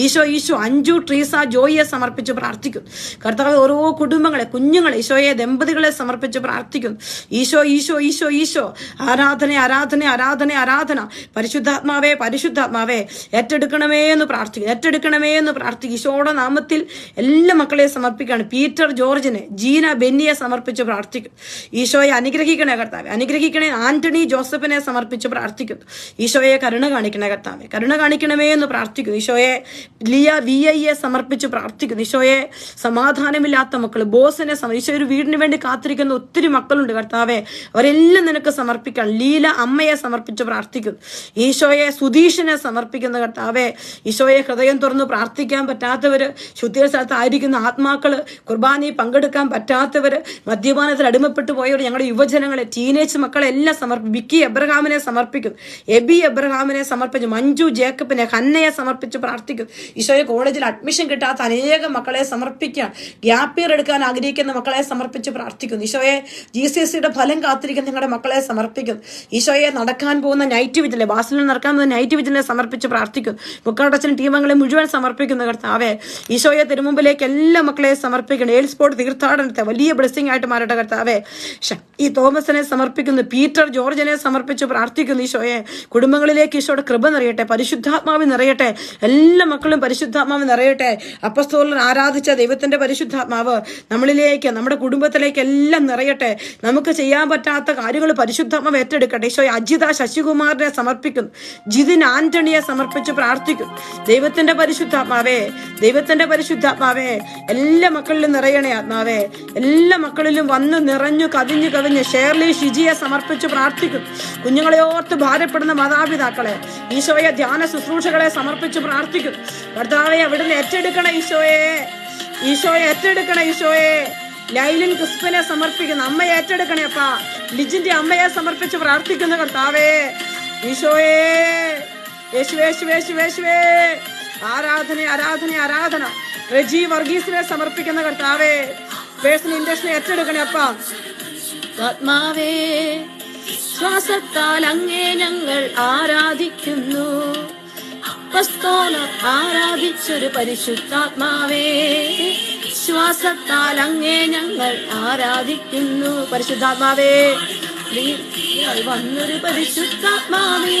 ഈശോ അഞ്ജു ട്രീസ ജോയിയെ സമർപ്പിച്ച് പ്രാർത്ഥിക്കും. കർത്താവെ, ഓരോ കുടുംബങ്ങളെ, കുഞ്ഞുങ്ങളെ, ഈശോയെ ദമ്പതികളെ സമർപ്പിച്ച് പ്രാർത്ഥിക്കും. ഈശോ ആരാധന, ആരാധന, ആരാധന, ആരാധന. പരിശുദ്ധാത്മാവേ ഏറ്റെടുക്കണമേ എന്ന് പ്രാർത്ഥിക്കും. ഈശോയുടെ നാമത്തിൽ എല്ലാ മക്കളെ സമർപ്പിക്കുകയാണ്. പീറ്റർ ജോർജിനെ, ജീന ബെന്നിയെ സമർപ്പിച്ച് പ്രാർത്ഥിക്കും. ഈശോയെ അനുഗ്രഹിക്കണേ കർത്താവെ, അനുഗ്രഹിക്കണേ. ആന്റണി ജോസഫിനെ സമർപ്പിച്ച് പ്രാർത്ഥിക്കുന്നു. ഈശോയെ കരുണ കാണിക്കണേ കർത്താവെ, കരുണ കാണിക്കണമേ എന്ന് പ്രാർത്ഥിക്കുന്നു. ഈശോയെ ലിയ VIയെ സമർപ്പിച്ച് പ്രാർത്ഥിക്കുന്നു. ഈശോയെ സമാധാനമില്ലാത്ത മക്കൾ, ബോസിനെ ഈശോ ഒരു വീടിന് വേണ്ടി കാത്തിരിക്കുന്ന ഒത്തിരി മക്കളുണ്ട്. കർത്താവെ, അവരെല്ലാം നിനക്ക് സമർപ്പിക്കണം. ലീല അമ്മയെ സമർപ്പിച്ച് പ്രാർത്ഥിക്കുന്നു. ഈശോയെ സുധീഷിനെ സമർപ്പിക്കുന്ന. കർത്താവെ, ഈശോയെ ഹൃദയം തുറന്ന് പ്രാർത്ഥിക്കാൻ പറ്റാത്തവര്, ശുദ്ധീകരണ സ്ഥലത്ത് ആയിരിക്കുന്ന ആത്മാക്കള്, കുർബാനയിൽ പങ്കെടുക്കാൻ പറ്റാത്തവര്, മദ്യപാനത്തിൽ അടിമപ്പെട്ടു പോയവർ, ഞങ്ങളുടെ യുവജനങ്ങളെ, ടീനേജ് മക്കളെ എല്ലാം വിക്കി എബ്രഹാമിനെ സമർപ്പിക്കും. എബി എബ്രഹാമിനെ സമർപ്പിച്ചു. മഞ്ജു ജേക്കബിനെ, ഹന്നയെ സമർപ്പിച്ച് പ്രാർത്ഥിക്കും. ഈശോയെ കോളേജിൽ അഡ്മിഷൻ കിട്ടാത്ത അനേകം മക്കളെ സമർപ്പിക്കാൻ, ഗ്യാപ്പ് ഇയർ എടുക്കാൻ ആഗ്രഹിക്കുന്ന മക്കളെ സമർപ്പിച്ച് പ്രാർത്ഥിക്കുന്നു. ഈശോയെ GCSEയുടെ ഫലം കാത്തിരിക്കുന്ന നിങ്ങളുടെ മക്കളെ സമർപ്പിക്കും. ഈശോയെ നടക്കാൻ പോകുന്ന നൈറ്റ് വിജിലെ, ബാസിലിൽ നടക്കാൻ പോകുന്ന നൈറ്റ് വിജിലിനെ സമർപ്പിച്ച് പ്രാർത്ഥിക്കും. മുക്കാടച്ചൻ ടീമങ്ങളെ മുഴുവൻ സമർപ്പിക്കുന്ന. കർത്താവെ, ഈശോയെ തിരുമുമ്പിലേക്ക് എല്ലാ മക്കളെ സമർപ്പിക്കണം. എയിൽസ്പോർട്ട് തീർത്ഥാടനത്തെ വലിയ ബ്ലെസ്സിംഗ് ആയിട്ട് മാറട്ടെ. കർത്താവെ, ഈ തോമസിനെ സമർപ്പിക്കുന്നു. പീറ്റർ ജോർജിനെ സമർപ്പിച്ച് പ്രാർത്ഥിക്കുന്നു. ഈശോയെ കുടുംബങ്ങളിലേക്ക് ഈശോയുടെ കൃപ നിറയട്ടെ, പരിശുദ്ധാത്മാവ് നിറയട്ടെ. എല്ലാ മക്കളും പരിശുദ്ധാത്മാവ് നിറയട്ടെ. അപ്പസ്തോലൻ ആരാധിച്ച ദൈവത്തിന്റെ പരിശുദ്ധാത്മാവ് നമ്മളിലേക്ക്, നമ്മുടെ കുടുംബത്തിലേക്ക് എല്ലാം നിറയട്ടെ. നമുക്ക് ചെയ്യാൻ പറ്റാത്ത കാര്യങ്ങൾ പരിശുദ്ധാത്മാവ് ഏറ്റെടുക്കട്ടെ. ഈശോയെ അജിത ശശികുമാറിനെ സമർപ്പിക്കുന്നു. ജിതിൻ ആന്റണിയെ സമർപ്പിച്ച് പ്രാർത്ഥിക്കും. ദൈവത്തിന്റെ പരിശുദ്ധാത്മാവേ, എല്ലാ മക്കളിലും നിറയണേ ആത്മാവേ. എല്ലാ മക്കളിലും വന്ന് നിറഞ്ഞു കവിഞ്ഞ് ഷേർലി ഷിജിയെ സമർപ്പിച്ച് പ്രാർത്ഥിക്കും. കുഞ്ഞുങ്ങളെ ഓർത്ത് ഭാരപ്പെടുന്ന മാതാപിതാക്കളെ, ഈശോയെ ധ്യാന ശുശ്രൂഷകളെ സമർപ്പിച്ച് പ്രാർത്ഥിക്കും. കർത്താവെ, അവിടുന്ന് ഏറ്റെടുക്കണം. ഈശോയെ ഏറ്റെടുക്കണം. ഈശോയെ ലൈലിൻ ക്രിസ്പനെ സമർപ്പിക്കുന്നു. അമ്മയെ ഏറ്റെടുക്കണേ അപ്പാ. ലിജിന്റെ അമ്മയെ സമർപ്പിച്ച് പ്രാർത്ഥിക്കുന്നു. കർത്താവേ, ഈശോയെ യേശുവേ ആരാധന, ആരാധന, ആരാധന. റെജി വർഗീസിനെ സമർപ്പിക്കുന്ന. കർത്താവേ, പേഴ്സണൽ ഇൻഡസ്ട്രിയെ ഏറ്റെടുക്കണേ അപ്പാ. ആത്മാവേ ശ്വാസത്താൽ അങ്ങേ ഞങ്ങൾ ആരാധിക്കുന്നു. അപ്പസ്തോലർ ആരാധിച്ചൊരു പരിശുദ്ധാത്മാവേ, ശ്വാസത്താൽ അങ്ങേ ഞങ്ങൾ ആരാധിക്കുന്നു. പരിശുദ്ധാത്മാവേ, വന്നൊരു പരിശുദ്ധാത്മാവേ,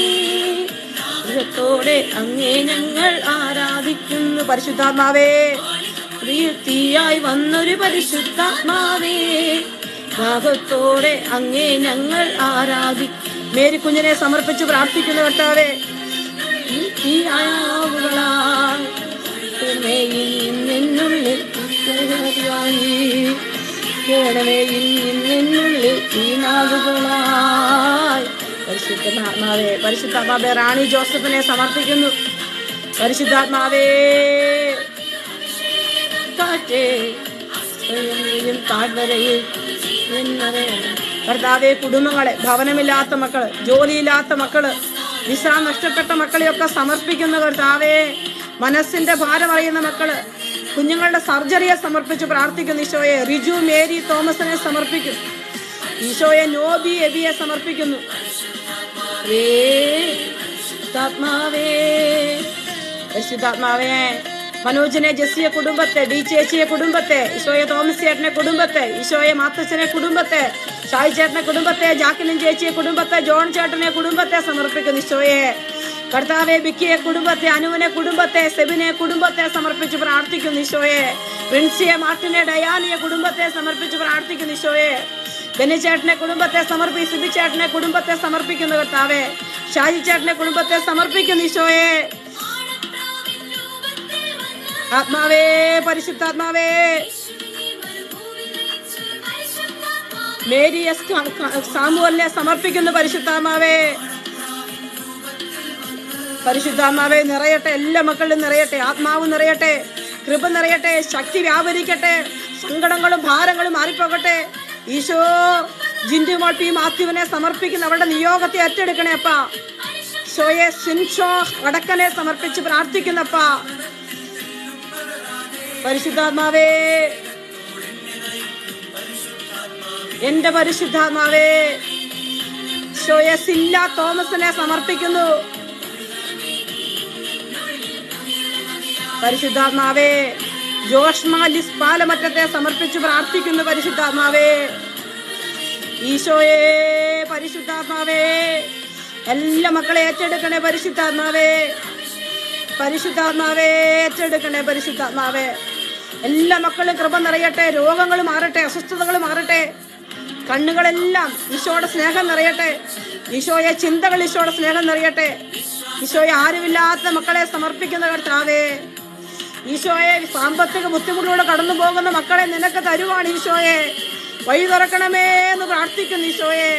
ഹൃദയത്തോടെ അങ്ങേ ഞങ്ങൾ ആരാധിക്കുന്നു. പരിശുദ്ധാത്മാവേ, പ്രീതിയായി വന്നൊരു പരിശുദ്ധാത്മാവേ, ഭാഗത്തോടെ അങ്ങേ ഞങ്ങൾ ആരാധിക്കും. മേരി കുഞ്ഞിനെ സമർപ്പിച്ച് പ്രാർത്ഥിക്കുന്ന കർത്താവേ, പരിശുദ്ധാത്മാവേ, പരിശുദ്ധാത്മാവേ, റാണി ജോസഫിനെ സമർപ്പിക്കുന്നു. പരിശുദ്ധാത്മാവേ, കർത്താവേ, കുടുംബങ്ങളെ, ഭവനമില്ലാത്ത മക്കള്, ജോലിയില്ലാത്ത മക്കള്, വിസ നഷ്ടപ്പെട്ട മക്കളെയൊക്കെ സമർപ്പിക്കുന്ന കർത്താവേ, മനസ്സിന്റെ ഭാരം അറിയുന്ന മക്കള്, കുഞ്ഞുങ്ങളുടെ സർജറിയെ സമർപ്പിച്ച് പ്രാർത്ഥിക്കുന്നു. ഈശോയെ റിജു മേരി തോമസിനെ സമർപ്പിക്കും. ഈശോയെ നോബി എബിയെ സമർപ്പിക്കുന്നു. പരിശുദ്ധാത്മാവേ, മനോജിനെ, ജെസ്സിയെ കുടുംബത്തെ, ഡി ചേച്ചിയെ കുടുംബത്തെ, ഈശോയെ തോമസ് ചേട്ടനെ കുടുംബത്തെ, ഈശോയെ മാത്തച്ഛനെ കുടുംബത്തെ, ഷായി ചേട്ടനെ കുടുംബത്തെ, ജാക്കിലിൻ ചേച്ചിയെ കുടുംബത്തെ, ജോൺ ചേട്ടനെ കുടുംബത്തെ സമർപ്പിക്കുന്നു. ഈശോയെ കർത്താവെ, ബിക്കിയെ കുടുംബത്തെ, അനുവിനെ കുടുംബത്തെ, സെബിനെ കുടുംബത്തെ സമർപ്പിച്ച് പ്രാർത്ഥിക്കുന്നു. ഈശോയെ പ്രിൻസിയെ, മാർട്ടിനെ, ഡയാനിയെ കുടുംബത്തെ സമർപ്പിച്ച് പ്രാർത്ഥിക്കുന്നു. ഈശോയെ ബെന്നി ചേട്ടനെ കുടുംബത്തെ സമർപ്പിച്ച്, സിബി ചേട്ടനെ കുടുംബത്തെ സമർപ്പിക്കുന്നു. കർത്താവെ, ഷാജി ചേട്ടനെ കുടുംബത്തെ സമർപ്പിക്കുന്നു. ഈശോയെ ആത്മാവേ, പരിശുദ്ധാത്മാവേ, മേരി എസ് സാമുവലിനെ സമർപ്പിക്കുന്നു. പരിശുദ്ധാത്മാവേ, പരിശുദ്ധാത്മാവേ നിറയട്ടെ, എല്ലാ മക്കളിലും നിറയട്ടെ, ആത്മാവ് നിറയട്ടെ, കൃപ നിറയട്ടെ, ശക്തി വ്യാപരിക്കട്ടെ, സങ്കടങ്ങളും ഭാരങ്ങളും മാറിപ്പോകട്ടെ. ഈശോ ജിൻഡുമോൾ പി മാത്യുവിനെ സമർപ്പിക്കുന്ന അവരുടെ നിയോഗത്തെ ഏറ്റെടുക്കണേ അപ്പാ. ഈശോയെ സിൻഷോ വടക്കനെ സമർപ്പിച്ച് പ്രാർത്ഥിക്കുന്നപ്പാ. പരിശുദ്ധാത്മാവേ, എന്റെ പരിശുദ്ധാത്മാവേ, ഈശോയെ സില്ല തോമസിനെ സമർപ്പിക്കുന്നു. പരിശുദ്ധാത്മാവേ, ജോഷ്മ ലിസ് പാലമറ്റത്തെ സമർപ്പിച്ച് പ്രാർത്ഥിക്കുന്നു. പരിശുദ്ധാത്മാവേ, ഈശോയെ പരിശുദ്ധാത്മാവേ, എല്ലാ മക്കളെ ഏറ്റെടുക്കണേ. പരിശുദ്ധാത്മാവേ, പരിശുദ്ധാത്മാവേ ഏറ്റെടുക്കണേ. പരിശുദ്ധാത്മാവേ, എല്ലാ മക്കളും കൃപ നിറയട്ടെ, രോഗങ്ങൾ മാറട്ടെ, അസ്വസ്ഥതകൾ മാറട്ടെ, കണ്ണുകളെല്ലാം ഈശോയുടെ സ്നേഹം നിറയട്ടെ. ഈശോയെ ചിന്തകൾ ഈശോയുടെ സ്നേഹം നിറയട്ടെ. ഈശോയെ ആരുമില്ലാത്ത മക്കളെ സമർപ്പിക്കുന്ന കർത്താവേ, ഈശോയെ സാമ്പത്തിക ബുദ്ധിമുട്ടിലൂടെ കടന്നു പോകുന്ന മക്കളെ നിനക്ക് തരുവാണ്. ഈശോയെ വഴി തുറക്കണമേ എന്ന് പ്രാർത്ഥിക്കുന്നു. ഈശോയെ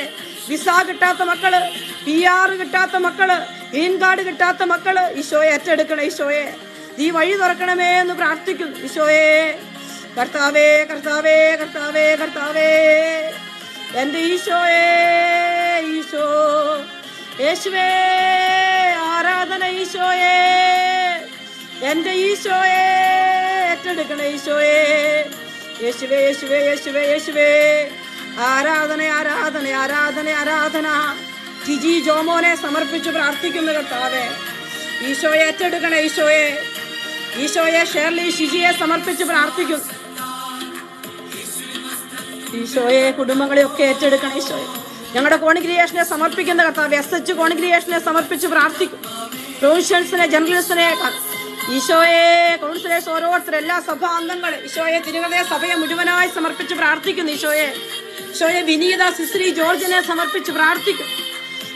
വിസ കിട്ടാത്ത മക്കള്, PR കിട്ടാത്ത മക്കള്, ഗ്രീൻ കാർഡ് കിട്ടാത്ത മക്കള്, ഈശോയെ ഏറ്റെടുക്കണം. ഈശോയെ നീ വഴി തുറക്കണമേ എന്ന് പ്രാർത്ഥിക്കുന്നു. ഈശോയെ കർത്താവേ, കർത്താവേ, കർത്താവേ, കർത്താവേ, എന്റെ ഈശോയെ, ഈശോ യേശുവേ ആരാധന. ഈശോയെ എന്റെ ഈശോയെ ഏറ്റെടുക്കണേ. ഈശോയെ യേശുവേ, യേശുവേ, യേശുവേ, യേശുവേ ആരാധന, ആരാധന, ആരാധന, ആരാധന. ജിജി ജോമോനെ സമർപ്പിച്ച് പ്രാർത്ഥിക്കുന്നു കർത്താവേ, ഈശോയെ ഏറ്റെടുക്കണേ. ഈശോയെ, ഈശോയെ ഷേർലി ഷിജിയെ സമർപ്പിച്ച് പ്രാർത്ഥിക്കും. ഈശോയെ കുടുംബങ്ങളെയൊക്കെ ഏറ്റെടുക്കണം. ഈശോയെ ഞങ്ങളുടെ കോൺഗ്രിഗേഷനെ സമർപ്പിക്കുന്ന കർത്താവ്, SH കോൺഗ്രിഗേഷനെ സമർപ്പിച്ച് പ്രാർത്ഥിക്കും. പ്രൊവിൻഷ്യൽസിനെ, ജനറൽസിനെ, ഈശോയെ കൗൺസിലേഴ്സ് ഓരോരുത്തർ, എല്ലാ സഭാ അംഗങ്ങൾ, ഈശോയെ തിരുഹൃദയ സഭയെ മുഴുവനായി സമർപ്പിച്ച് പ്രാർത്ഥിക്കുന്നു. ഈശോയെ, ഈശോയെ വിനീത സിസ്രി ജോർജിനെ സമർപ്പിച്ച് പ്രാർത്ഥിക്കും.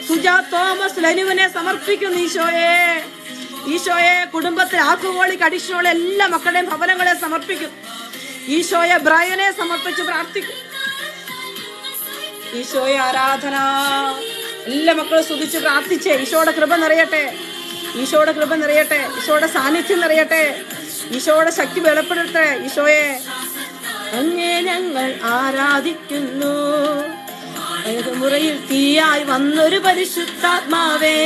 സുജാ തോമസ് ലെനുവിനെ സമർപ്പിക്കുന്നു. ഈശോയെ, ഈശോയെ കുടുംബത്തിൽ ആൽക്കഹോളിക് അഡിക്ഷനുള്ള എല്ലാ മക്കളുടെയും ഭവനങ്ങളെ സമർപ്പിക്കും. ഈശോയെ ബ്രയനെ സമർപ്പിച്ച് പ്രാർത്ഥിക്കും. ഈശോയെ ആരാധന. എല്ലാ മക്കളും സ്തുതിച്ച് പ്രാർത്ഥിച്ചേ. ഈശോയുടെ കൃപ നിറയട്ടെ, ഈശോയുടെ കൃപ നിറയട്ടെ, ഈശോയുടെ സാന്നിധ്യം നിറയട്ടെ, ഈശോയുടെ ശക്തി വെളിപ്പെടുത്തട്ടെ. ഈശോയെ അങ്ങേ ഞങ്ങൾ ആരാധിക്കുന്നു. മുറയിൽ തീയായി വന്നൊരു പരിശുദ്ധാത്മാവേ,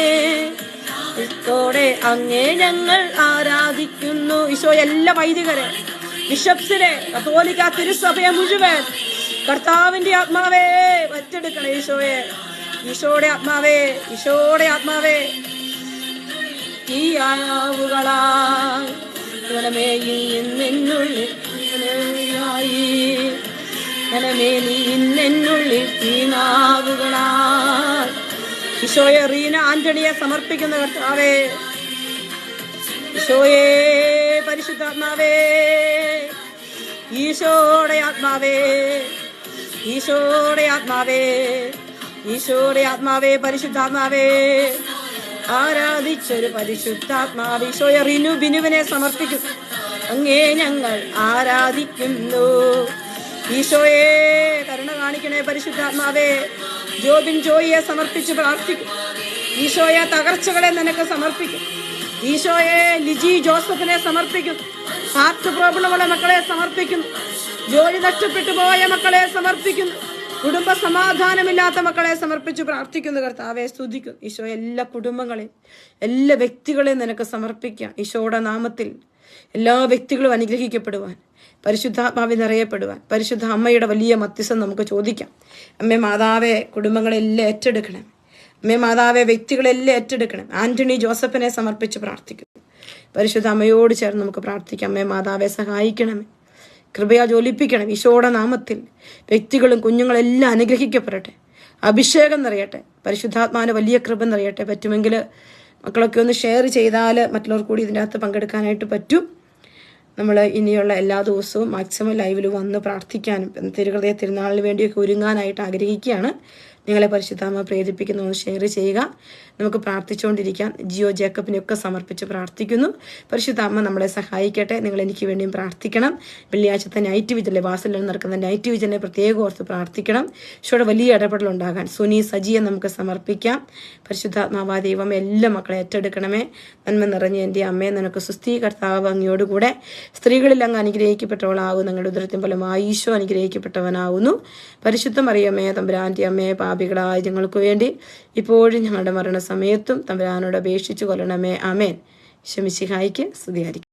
ോടെ അങ്ങേ ഞങ്ങൾ ആരാധിക്കുന്നു. ഈശോ എല്ലാ വൈദികരെ, ബിഷപ്സിനെ, കത്തോലിക്ക തിരുസഭയെ മുഴുവൻ കർത്താവിന്റെ ആത്മാവേ വറ്റെടുക്കണേ ഈശോയെ. ഈശോയുടെ ആത്മാവേ, ഈശോയുടെ ആത്മാവേ, ഈ ആവുകളാൽ ഘനമേ ഇന്നെന്നുള്ളിൽ ഘനമേ നീ ഇന്നെന്നുള്ളിൽ ഈ നാവുകളാൽ. ഈശോയെ റീന ആന്റണിയെ സമർപ്പിക്കുന്ന കർത്താവേ, ഈശോയെ പരിശുദ്ധാത്മാവേ, ഈശോയുടെ ആത്മാവേ, ഈശോയുടെ ആത്മാവേ, ഈശോയുടെ ആത്മാവേ, പരിശുദ്ധാത്മാവേ, ആരാധിച്ചൊരു പരിശുദ്ധാത്മാവ്. ഈശോയെ റിനു ബിനുവിനെ സമർപ്പിക്കും. അങ്ങേ ഞങ്ങൾ ആരാധിക്കുന്നു. ഈശോയെ കരുണ കാണിക്കണേ പരിശുദ്ധാത്മാവേ. ജോബിൻ ജോയിയെ സമർപ്പിച്ച് പ്രാർത്ഥിക്കും. ഈശോയെ തകർച്ചകളെ നിനക്ക് സമർപ്പിക്കും. ഈശോയെ ലിജി ജോസഫിനെ സമർപ്പിക്കും. ഹാർട്ട് പ്രോബ്ലമുള്ള മക്കളെ സമർപ്പിക്കുന്നു. ജോലി നഷ്ടപ്പെട്ടു പോയ മക്കളെ സമർപ്പിക്കുന്നു. കുടുംബ സമാധാനമില്ലാത്ത മക്കളെ സമർപ്പിച്ച് പ്രാർത്ഥിക്കുന്നു. കർത്താവെ സ്തുതിക്കും. ഈശോ എല്ലാ കുടുംബങ്ങളെയും എല്ലാ വ്യക്തികളെയും നിനക്ക് സമർപ്പിക്കാം. ഈശോയുടെ നാമത്തിൽ എല്ലാ വ്യക്തികളും അനുഗ്രഹിക്കപ്പെടുവാൻ, പരിശുദ്ധാത്മാവിൽ നിറയപ്പെടുവാൻ പരിശുദ്ധ അമ്മയുടെ വലിയ മധ്യസ്ഥം നമുക്ക് ചോദിക്കാം. അമ്മേ മാതാവെ കുടുംബങ്ങളെല്ലാം ഏറ്റെടുക്കണം. അമ്മേ മാതാവെ വ്യക്തികളെല്ലാം ഏറ്റെടുക്കണം. ആന്റണി ജോസഫിനെ സമർപ്പിച്ച് പ്രാർത്ഥിക്കുന്നു. പരിശുദ്ധ അമ്മയോട് ചേർന്ന് നമുക്ക് പ്രാർത്ഥിക്കാം. അമ്മേ മാതാവെ സഹായിക്കണമേ, കൃപയാ ജോലിപ്പിക്കണം. ഈശോയുടെ നാമത്തിൽ വ്യക്തികളും കുഞ്ഞുങ്ങളെല്ലാം അനുഗ്രഹിക്കപ്പെടട്ടെ. അഭിഷേകം നിറയട്ടെ. പരിശുദ്ധാത്മാവിന്റെ വലിയ കൃപ നിറയട്ടെ. പറ്റുമെങ്കിൽ മക്കളൊക്കെ ഒന്ന് ഷെയർ ചെയ്താൽ മറ്റുള്ളവർ കൂടി ഇതിൻ്റെ അകത്ത് പങ്കെടുക്കാനായിട്ട് പറ്റും. നമ്മൾ ഇനിയുള്ള എല്ലാ ദിവസവും മാക്സിമം ലൈവിൽ വന്ന് പ്രാർത്ഥിക്കാനും തിരുഹൃദയ തിരുനാളിന് വേണ്ടിയൊക്കെ ഒരുങ്ങാനായിട്ട് ആഗ്രഹിക്കുകയാണ്. നിങ്ങളെ പരിശുദ്ധാത്മ പ്രേരിപ്പിക്കുന്നു. ഷെയർ ചെയ്യുക. നമുക്ക് പ്രാർത്ഥിച്ചുകൊണ്ടിരിക്കാം. ജിയോ ജേക്കബിനെയൊക്കെ സമർപ്പിച്ച് പ്രാർത്ഥിക്കുന്നു. പരിശുദ്ധാത്മ നമ്മളെ സഹായിക്കട്ടെ. നിങ്ങൾ എനിക്ക് വേണ്ടിയും പ്രാർത്ഥിക്കണം. വെള്ളിയാഴ്ചത്തെ നൈറ്റ് വിജിലെ വാസലിൽ നടക്കുന്ന നൈറ്റ് വിജിനെ പ്രത്യേകം ഓർത്ത് പ്രാർത്ഥിക്കണം. ഈശോയുടെ വലിയ ഇടപെടലുണ്ടാകാൻ സുനി സജിയെ നമുക്ക് സമർപ്പിക്കാം. പരിശുദ്ധാത്മാവാ ദൈവം എല്ലാ മക്കളെ ഏറ്റെടുക്കണമേ. നന്മ നിറഞ്ഞ എൻ്റെ അമ്മയെ നിനക്ക് സുസ്ഥീ കർത്താവ് അങ്ങയോടുകൂടെ സ്ത്രീകളിൽ അങ്ങ് അനുഗ്രഹിക്കപ്പെട്ടവളാകുന്നു. നിങ്ങളുടെ ഉദരത്തിൻ ഫലമായി ഈശോ അനുഗ്രഹിക്കപ്പെട്ടവനാകുന്നു. പരിശുദ്ധ മറിയമേ തമ്പുരാന്റെ അമ്മയെ പാപികളായ ഞങ്ങൾക്ക് വേണ്ടി ഇപ്പോഴും ഞങ്ങളുടെ മരണസമയത്തും തമ്പുരാനോട് അപേക്ഷിച്ചു കൊല്ലണമേ. ആമേൻ. ഈശോ മിശിഹായിക്ക് സ്തുതിയായിരിക്കും.